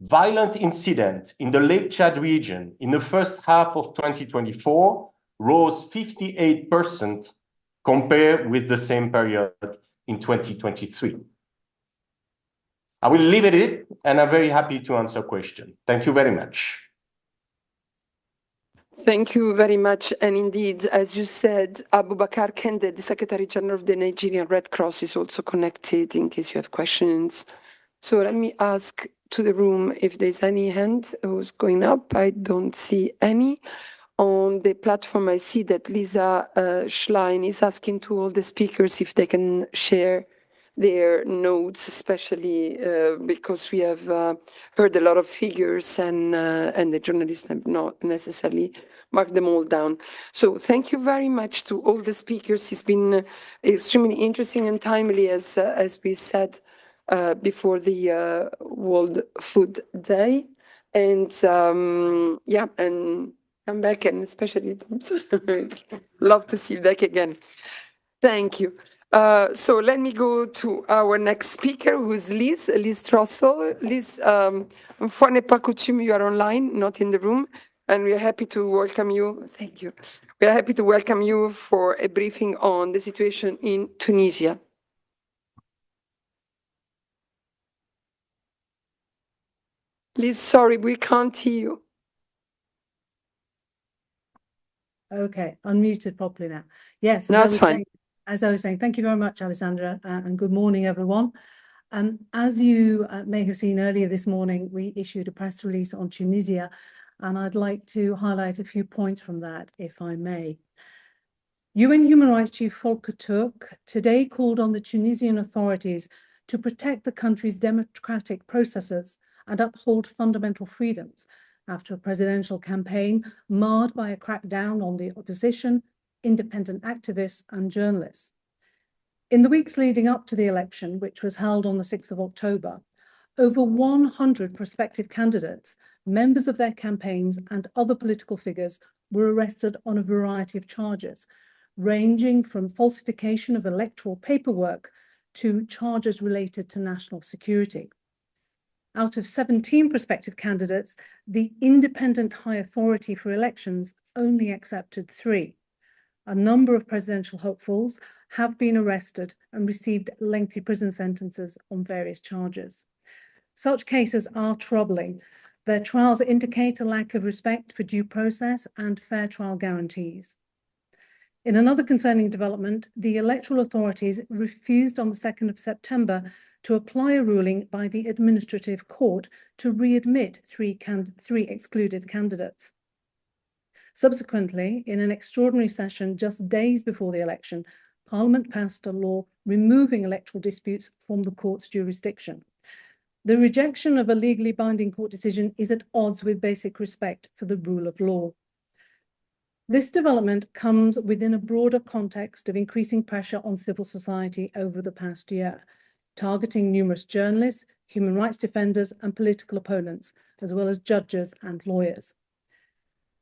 violent incidents in the Lake Chad region in the first half of 2024 rose 58% compared with the same period in 2023. I will leave it at it, and I'm very happy to answer questions. Thank you very much. Thank you very much. And indeed, as you said, Abubakar Kende, the Secretary General of the Nigerian Red Cross, is also connected in case you have questions. So let me ask to the room if there's any hand who's going up. I don't see any. On the platform, I see that Lisa Schlein is asking to all the speakers if they can share their notes, especially because we have heard a lot of figures and the journalists have not necessarily marked them all down. So thank you very much to all the speakers. It's been extremely interesting and timely, as we said before the World Food Day. And yeah, and come back, and especially love to see you back again. Thank you. So let me go to our next speaker, who's Liz Trossel. Liz, fois n'est pas coutume, you are online, not in the room, and we are happy to welcome you. Thank you. We are happy to welcome you for a briefing on the situation in Tunisia. Liz, sorry, we can't hear you. Okay, unmuted properly now. Yes, that's fine. As I was saying, thank you very much, Alessandra, and good morning, everyone. As you may have seen earlier this morning, we issued a press release on Tunisia, and I'd like to highlight a few points from that, if I may. UN Human Rights Chief Volker Turk today called on the Tunisian authorities to protect the country's democratic processes and uphold fundamental freedoms after a presidential campaign marred by a crackdown on the opposition, independent activists and journalists. In the weeks leading up to the election, which was held on the 6th of October, over 100 prospective candidates, members of their campaigns and other political figures were arrested on a variety of charges, ranging from falsification of electoral paperwork to charges related to national security. Out of 17 prospective candidates, the Independent High Authority for Elections only accepted 3. A number of presidential hopefuls have been arrested and received lengthy prison sentences on various charges. Such cases are troubling. Their trials indicate a lack of respect for due process and fair trial guarantees. In another concerning development, the electoral authorities refused on the 2nd of September to apply a ruling by the Administrative Court to readmit 3 excluded candidates. Subsequently, in an extraordinary session just days before the election, Parliament passed a law removing electoral disputes from the court's jurisdiction. The rejection of a legally binding court decision is at odds with basic respect for the rule of law. This development comes within a broader context of increasing pressure on civil society over the past year, targeting numerous journalists, human rights defenders, and political opponents, as well as judges and lawyers.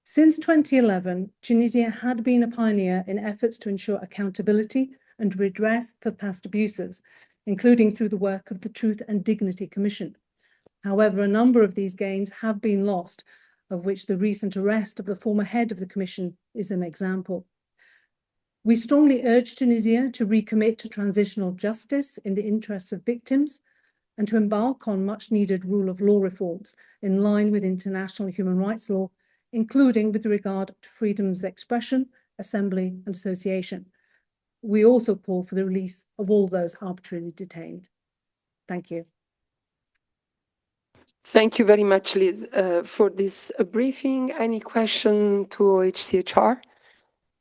Since 2011, Tunisia had been a pioneer in efforts to ensure accountability and redress for past abuses, including through the work of the Truth and Dignity Commission. However, a number of these gains have been lost, of which the recent arrest of the former head of the Commission is an example. We strongly urge Tunisia to recommit to transitional justice in the interests of victims and to embark on much-needed rule of law reforms in line with international human rights law, including with regard to freedoms of expression, assembly and association. We also call for the release of all those arbitrarily detained. Thank you. Thank you very much, Liz, for this briefing. Any question to OHCHR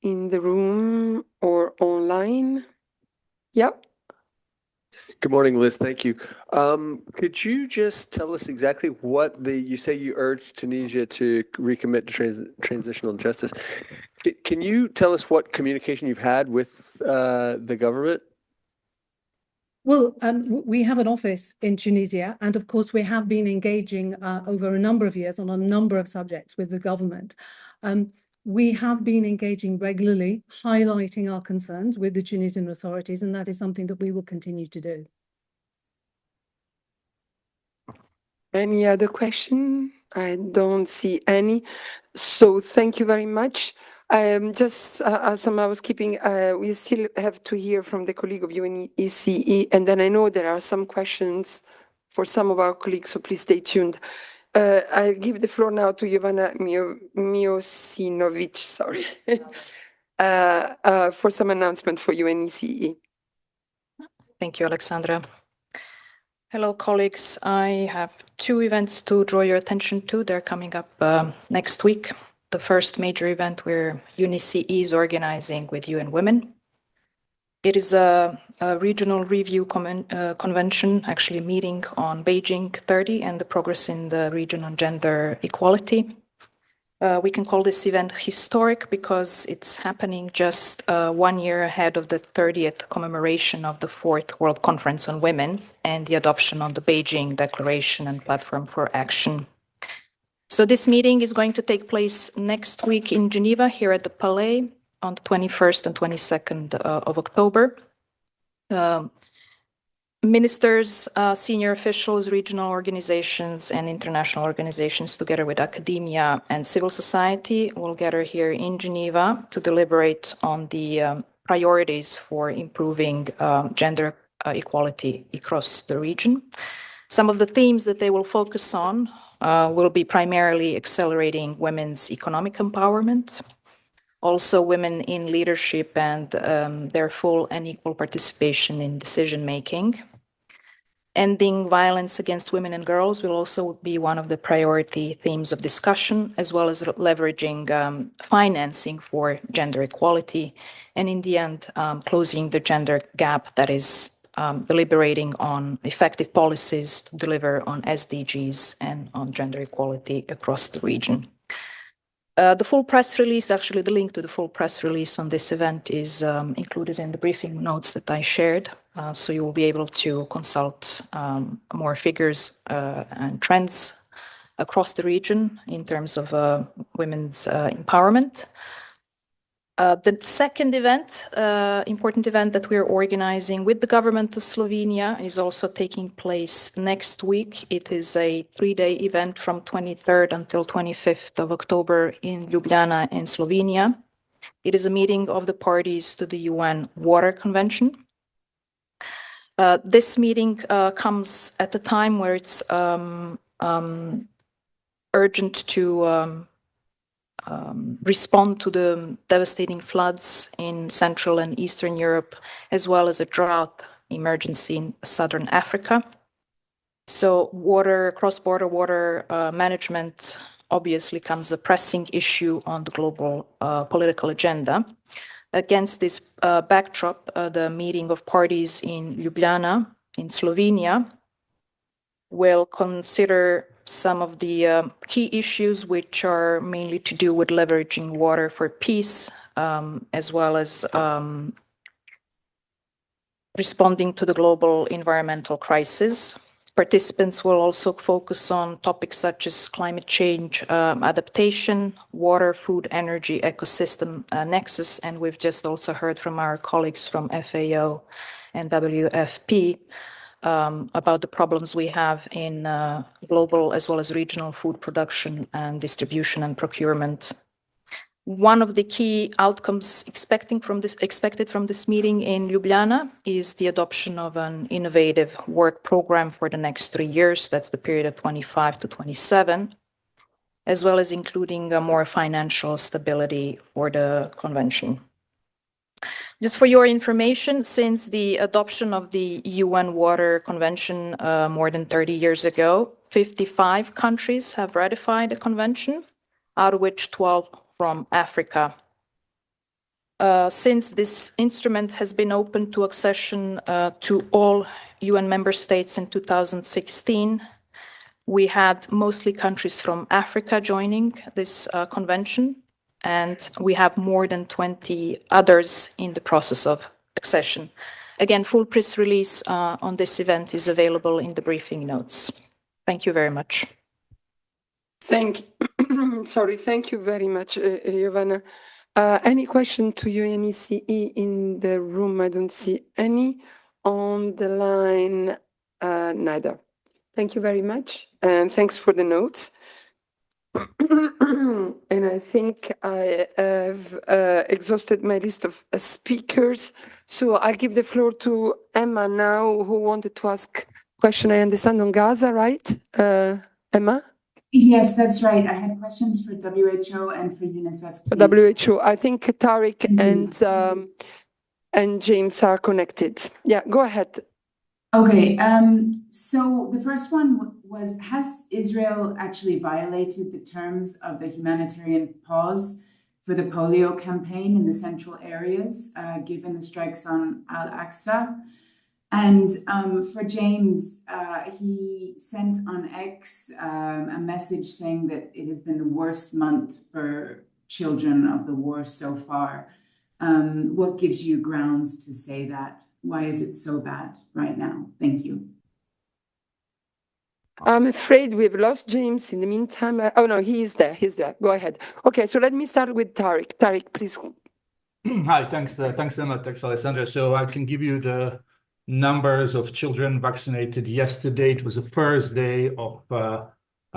in the room or online? Yep. Good morning, Liz. Thank you. Could you just tell us exactly what you say you urged Tunisia to recommit to transitional justice? Can you tell us what communication you've had with the government? Well, we have an office in Tunisia, and of course we have been engaging over a number of years on a number of subjects with the government. We have been engaging regularly, highlighting our concerns with the Tunisian authorities, and that is something that we will continue to do. Any other question? I don't see any. So thank you very much. Just some housekeeping, we still have to hear from the colleague of UNECE, and then I know there are some questions for some of our colleagues, so please stay tuned. I'll give the floor now to Jovana Miosinovic, sorry, for some announcement for UNECE. Thank you, Alexandra. Hello, colleagues. I have two events to draw your attention to. They're coming up next week. The first major event where UNECE is organizing with UN Women. It is a regional review convention, actually meeting on Beijing 30 and the progress in the region on gender equality. We can call this event historic because it's happening just 1 year ahead of the 30th commemoration of the 4th World Conference on Women and the adoption of the Beijing Declaration and Platform for Action. So this meeting is going to take place next week in Geneva, here at the Palais, on the 21st and 22nd of October. Ministers, senior officials, regional organizations, and international organizations, together with academia and civil society, will gather here in Geneva to deliberate on the priorities for improving gender equality across the region. Some of the themes that they will focus on will be primarily accelerating women's economic empowerment, also women in leadership and their full and equal participation in decision-making. Ending violence against women and girls will also be one of the priority themes of discussion, as well as leveraging financing for gender equality, and in the end, closing the gender gap, that is deliberating on effective policies to deliver on SDGs and on gender equality across the region. The full press release, actually the link to the full press release on this event is included in the briefing notes that I shared. So you will be able to consult more figures and trends across the region in terms of women's empowerment. The second event, important event that we're organizing with the government of Slovenia is also taking place next week. It is a 3-day event from 23rd until 25th of October in Ljubljana in Slovenia. It is a meeting of the parties to the UN Water Convention. This meeting comes at a time where it's urgent to respond to the devastating floods in Central and Eastern Europe, as well as a drought emergency in Southern Africa. So cross-border water management obviously becomes a pressing issue on the global political agenda. Against this backdrop, the meeting of parties in Ljubljana, in Slovenia, will consider some of the key issues, which are mainly to do with leveraging water for peace, as well as responding to the global environmental crisis. Participants will also focus on topics such as climate change adaptation, water, food, energy, ecosystem nexus, and we've just also heard from our colleagues from FAO and WFP about the problems we have in global as well as regional food production and distribution and procurement. One of the key outcomes expected from this meeting in Ljubljana is the adoption of an innovative work program for the next 3 years. That's the period of 25 to 27, as well as including more financial stability for the convention. Just for your information, since the adoption of the UN Water Convention more than 30 years ago, 55 countries have ratified the convention, out of which 12 from Africa. Since this instrument has been open to accession to all UN member states in 2016, we had mostly countries from Africa joining this convention, and we have more than 20 others in the process of accession. Again, full press release on this event is available in the briefing notes. Thank you very much. Thank you very much, Jovana. Any question to UNECE in the room? I don't see any. On the line, neither. Thank you very much, and thanks for the notes. And I think I have exhausted my list of speakers. So I'll give the floor to Emma now, who wanted to ask a question, I understand, on Gaza, right? Emma? Yes, that's right. I had questions for WHO and for UNICEF. For WHO. I think Tariq and James are connected. Yeah, go ahead. Okay, so the first one was, has Israel actually violated the terms of the humanitarian pause for the polio campaign in the central areas, given the strikes on Al-Aqsa? And for James, he sent on X a message saying that it has been the worst month for children of the war so far. What gives you grounds to say that? Why is it so bad right now? Thank you. I'm afraid we've lost James in the meantime. Oh, no, he is there. He's there. Go ahead. Okay, so let me start with Tariq. Tariq, please. Hi, thanks, Emma, thanks, Alessandra. So I can give you the numbers of children vaccinated yesterday. It was the first day of a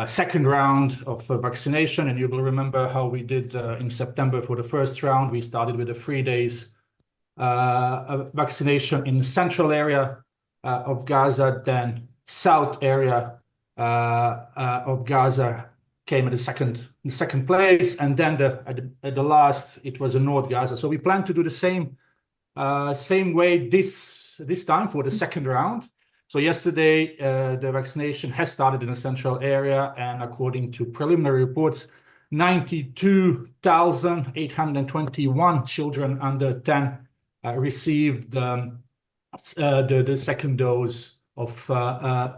second round of vaccination, and you will remember how we did in September for the first round. We started with the 3 days vaccination in the central area of Gaza, then south area of Gaza came in the second place, and then at the last it was in North Gaza. So we plan to do the same way this time for the second round. So yesterday the vaccination has started in the central area, and according to preliminary reports, 92,821 children under 10 received the second dose of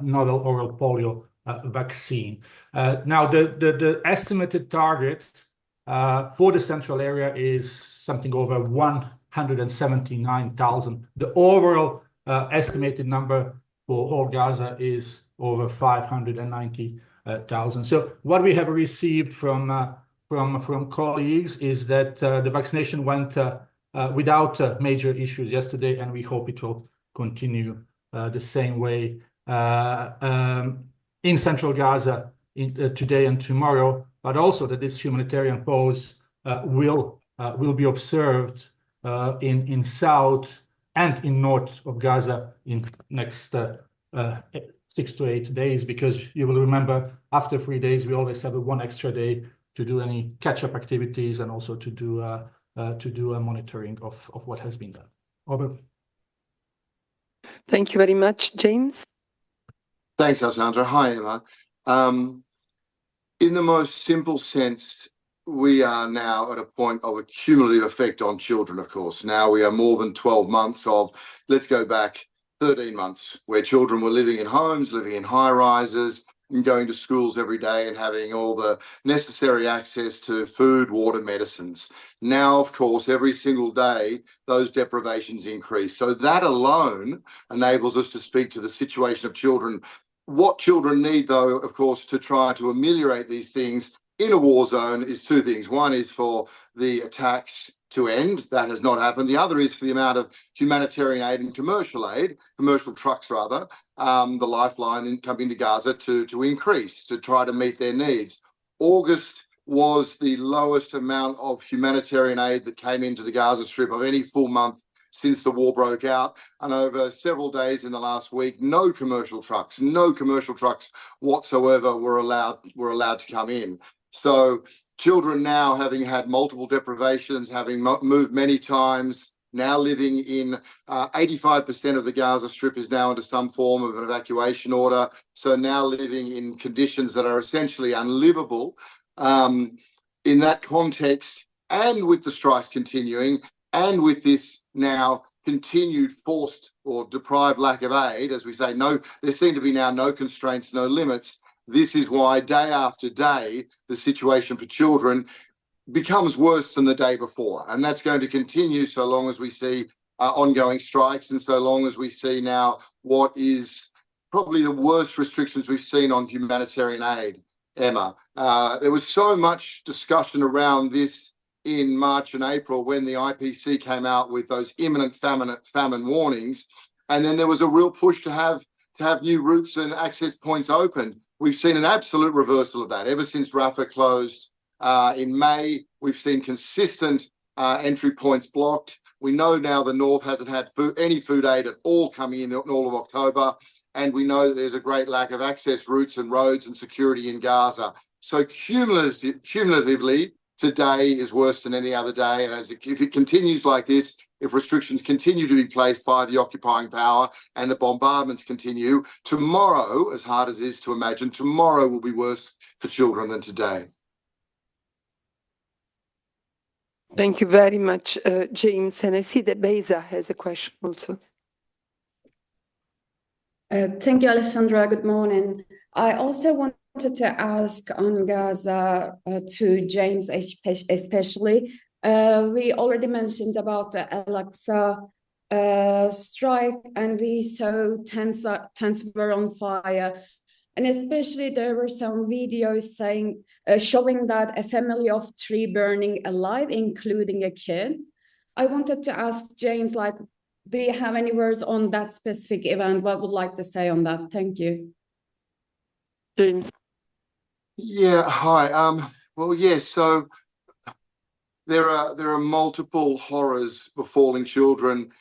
novel oral polio vaccine. Now, the estimated target for the central area is something over 179,000. The overall estimated number for all Gaza is over 590,000. So what we have received from colleagues is that the vaccination went without major issues yesterday, and we hope it will continue the same way in central Gaza today and tomorrow, but also that this humanitarian pause will be observed in south and in north of Gaza in next 6 to 8 days, because you will remember after 3 days we always have one extra day to do any catch-up activities and also to do a monitoring of what has been done. Over. Thank you very much, James. Thanks, Alessandra. Hi, Emma. In the most simple sense, we are now at a point of a cumulative effect on children, of course. Now we are more than 12 months of, let's go back 13 months, where children were living in homes, living in high rises, and going to schools every day and having all the necessary access to food, water, medicines. Now, of course, every single day, those deprivations increase. So that alone enables us to speak to the situation of children. What children need, though, of course, to try to ameliorate these things in a war zone is two things. One is for the attacks to end. That has not happened. The other is for the amount of humanitarian aid and commercial trucks rather, the lifeline coming to Gaza to increase, to try to meet their needs. August was the lowest amount of humanitarian aid that came into the Gaza Strip of any full month since the war broke out. And over several days in the last week, no commercial trucks whatsoever were allowed to come in. So children now, having had multiple deprivations, having moved many times, now living in 85% of the Gaza Strip is now under some form of an evacuation order. So now living in conditions that are essentially unlivable. In that context, and with the strikes continuing, and with this now continued forced or deprived lack of aid, as we say, there seem to be now no constraints, no limits. This is why day after day, the situation for children becomes worse than the day before. And that's going to continue so long as we see ongoing strikes and so long as we see now what is probably the worst restrictions we've seen on humanitarian aid, Emma. There was so much discussion around this in March and April when the IPC came out with those imminent famine warnings. And then there was a real push to have to have new routes and access points open. We've seen an absolute reversal of that. Ever since Rafah closed in May, we've seen consistent entry points blocked. We know now the North hasn't had any food aid at all coming in all of October. And we know that there's a great lack of access routes and roads and security in Gaza. So cumulatively, today is worse than any other day. And if it continues like this, if restrictions continue to be placed by the occupying power and the bombardments continue, tomorrow, as hard as it is to imagine, tomorrow will be worse for children than today. Thank you very much, James. And I see that Beza has a question also. Thank you, Alessandra. Good morning. I also wanted to ask on Gaza to James especially. We already mentioned about the Al-Aqsa strike, and we saw tents were on fire. And especially there were some videos showing that a family of 3 burning alive, including a kid. I wanted to ask James, do you have any words on that specific event? What would you like to say on that? Thank you. James. Yeah, hi. Well, yes, so there are multiple horrors befalling children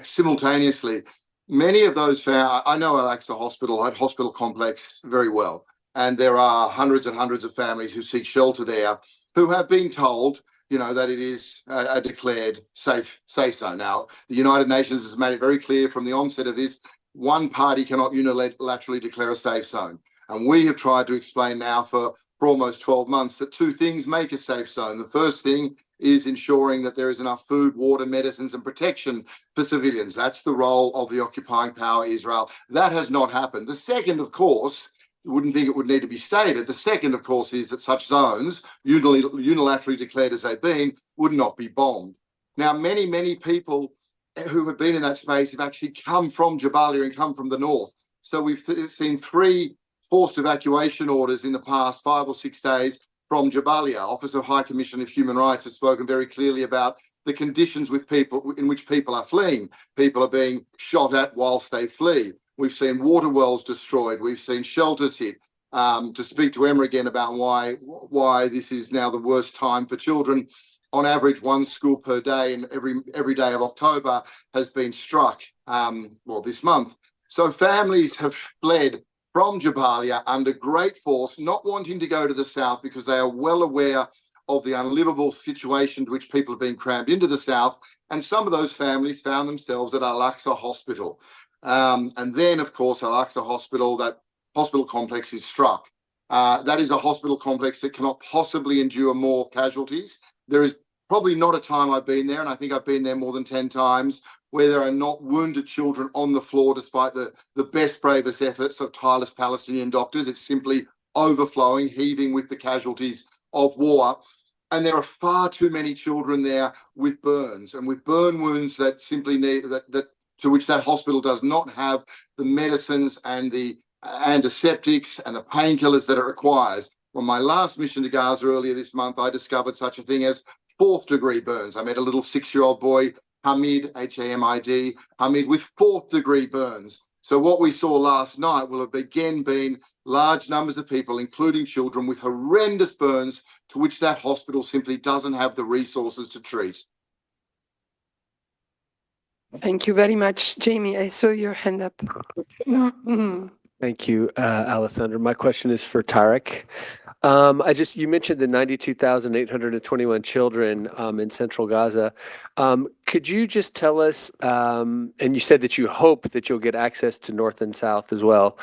simultaneously. Many of those I know Al-Aqsa hospital complex very well, and there are hundreds and hundreds of families who seek shelter there who have been told, that it is a declared safe zone. Now, the United Nations has made it very clear from the onset of this, one party cannot unilaterally declare a safe zone. And we have tried to explain now for almost 12 months that 2 things make a safe zone. The first thing is ensuring that there is enough food, water, medicines, and protection for civilians. That's the role of the occupying power, Israel. That has not happened. The second, of course, you wouldn't think it would need to be stated. The second, of course, is that such zones, unilaterally declared as they've been, would not be bombed. Now, many, many people who have been in that space have actually come from Jabalia and come from the north. So we've seen 3 forced evacuation orders in the past 5 or 6 days from Jabalia. Office of High Commissioner of Human Rights has spoken very clearly about the conditions in which people are fleeing. People are being shot at whilst they flee. We've seen water wells destroyed. We've seen shelters hit. To speak to Emma again about why this is now the worst time for children, on average 1 school per day, and every day of October has been struck, this month. So families have fled from Jabalia under great force, not wanting to go to the south because they are well aware of the unlivable situation to which people have been crammed into the south. And some of those families found themselves at Al-Aqsa Hospital. And then, of course, Al-Aqsa Hospital, that hospital complex is struck. That is a hospital complex that cannot possibly endure more casualties. There is probably not a time I've been there, and I think I've been there more than 10 times, where there are not wounded children on the floor despite the best, bravest efforts of tireless Palestinian doctors. It's simply overflowing, heaving with the casualties of war. And there are far too many children there with burns and with burn wounds that simply need to which that hospital does not have the medicines and the antiseptics and the painkillers that it requires. On my last mission to Gaza earlier this month, I discovered such a thing as 4th-degree burns. I met a little 6-year-old boy, Hamid, Hamid, Hamid, with 4th-degree burns. So what we saw last night will have again been large numbers of people, including children, with horrendous burns to which that hospital simply doesn't have the resources to treat. Thank you very much. Jamie, I saw your hand up. Thank you, Alessandra. My question is for Tarek. You mentioned the 92,821 children in central Gaza. Could you just tell us, and you said that you hope that you'll get access to north and south as well.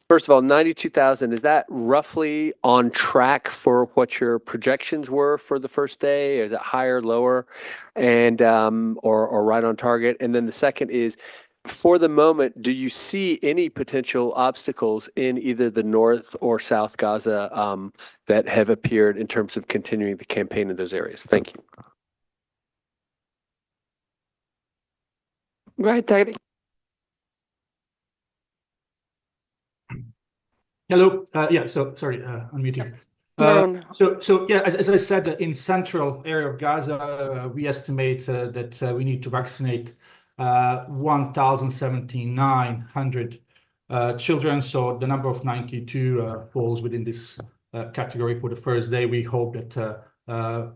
First of all, 92,000, is that roughly on track for what your projections were for the first day? Is it higher, lower, and or right on target? And then the second is, for the moment, do you see any potential obstacles in either the North or South Gaza that have appeared in terms of continuing the campaign in those areas? Thank you. Right, Tarek. Hello. Sorry, unmuting. As I said, in central area of Gaza, we estimate that we need to vaccinate 1,700 children. So the number of 92 falls within this category for the first day. We hope that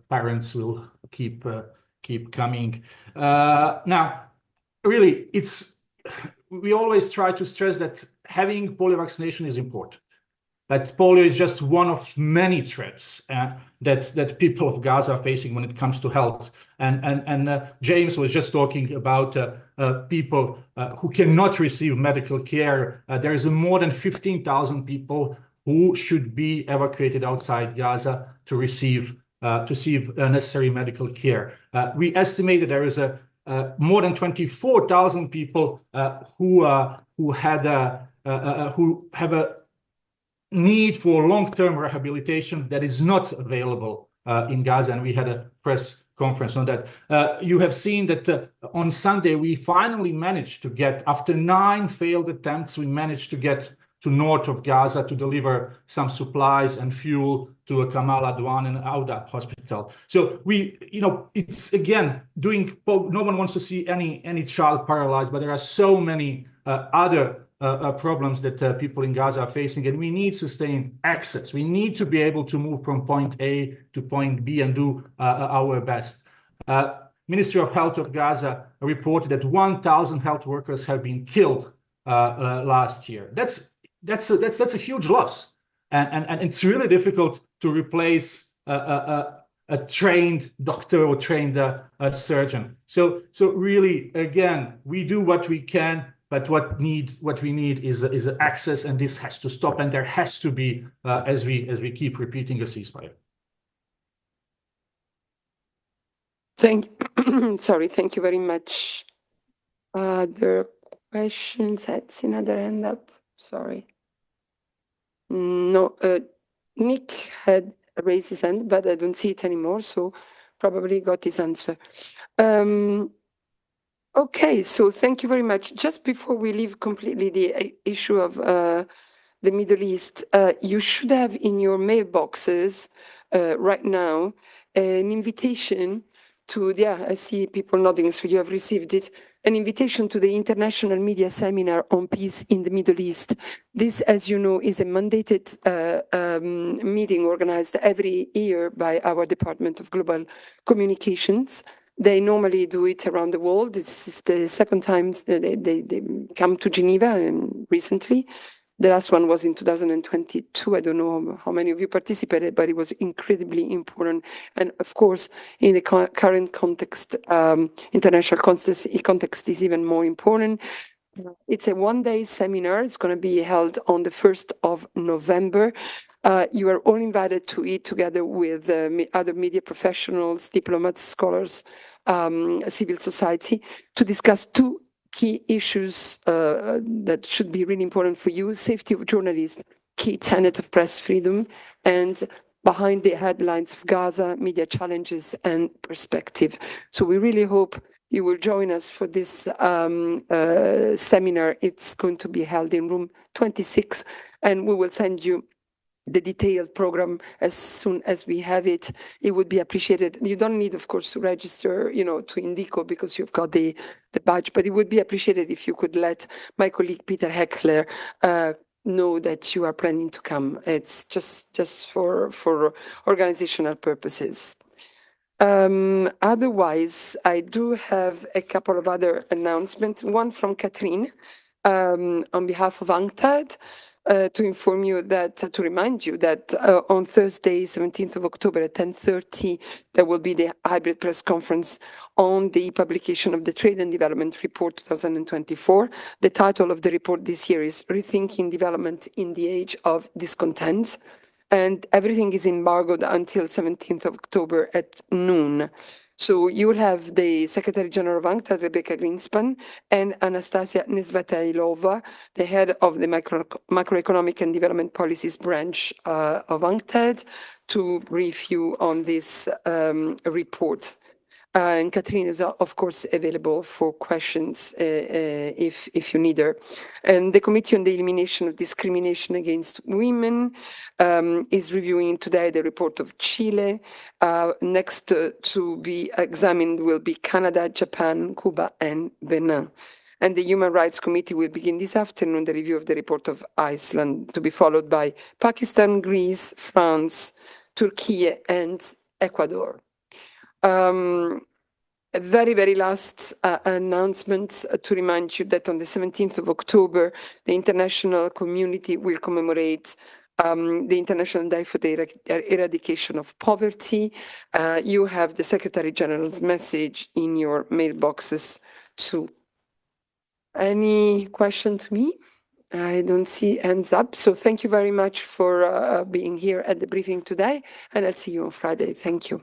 parents will keep coming. Now, really, we always try to stress that having polio vaccination is important. That polio is just one of many threats that people of Gaza are facing when it comes to health. And James was just talking about people who cannot receive medical care. There is more than 15,000 people who should be evacuated outside Gaza to receive necessary medical care. We estimate that there is more than 24,000 people who have a need for long-term rehabilitation that is not available in Gaza, and we had a press conference on that. You have seen that on Sunday we finally managed to get, after 9 failed attempts, we managed to get to north of Gaza to deliver some supplies and fuel to a Kamal Adwan and Auda hospital. So it's again no one wants to see any child paralyzed, but there are so many other problems that people in Gaza are facing, and we need sustained access. We need to be able to move from point A to point B and do our best. Ministry of Health of Gaza reported that 1,000 health workers have been killed last year. That's a huge loss, and it's really difficult to replace a trained doctor or trained surgeon. So really, again, we do what we can. But what we need is access, and this has to stop. And there has to be, as we keep repeating, a ceasefire. Thank you very much. Other questions? I'd seen another hand up. Sorry. No, Nick had raised his hand, but I don't see it anymore. So probably got his answer. Okay, so thank you very much. Just before we leave completely the issue of the Middle East, you should have in your mailboxes right now an invitation to, I see people nodding, so you have received it, an invitation to the International Media Seminar on Peace in the Middle East. This, as you know, is a mandated meeting organized every year by our Department of Global Communications. They normally do it around the world. This is the second time they come to Geneva recently. The last one was in 2022. I don't know how many of you participated, but it was incredibly important. And of course, in the current context, international context is even more important. It's a one-day seminar. It's going to be held on the 1st of November. You are all invited to it together with other media professionals, diplomats, scholars, civil society, to discuss 2 key issues that should be really important for you: safety of journalists, key tenet of press freedom, and behind the headlines of Gaza, media challenges and perspective. So we really hope you will join us for this seminar. It's going to be held in room 26, and we will send you the detailed program as soon as we have it. It would be appreciated. You don't need, of course, to register, to Indico because you've got the badge, but it would be appreciated if you could let my colleague Peter Heckler know that you are planning to come. It's just for organizational purposes. Otherwise, I do have a couple of other announcements. One from Catherine on behalf of UNCTAD. To inform you that, to remind you that on Thursday, 17th of October at 10:30, there will be the hybrid press conference on the publication of the Trade and Development Report 2024. The title of the report this year is Rethinking Development in the Age of Discontent, and everything is embargoed until 17th of October at noon. So you will have the Secretary General of UNCTAD, Rebecca Greenspan, and Anastasia Nesvatailova, the head of the Macroeconomic and Development Policies branch of UNCTAD, to brief you on this report. And Catherine is, of course, available for questions if you need her. And the Committee on the Elimination of Discrimination Against Women is reviewing today the report of Chile. Next to be examined will be Canada, Japan, Cuba, and Benin. And the Human Rights Committee will begin this afternoon the review of the report of Iceland, to be followed by Pakistan, Greece, France, Turkey, and Ecuador. A very, very last announcement to remind you that on the 17th of October, the international community will commemorate the International Day for the Eradication of Poverty. You have the Secretary General's message in your mailboxes too. Any question to me? I don't see hands up. So thank you very much for being here at the briefing today, and I'll see you on Friday. Thank you.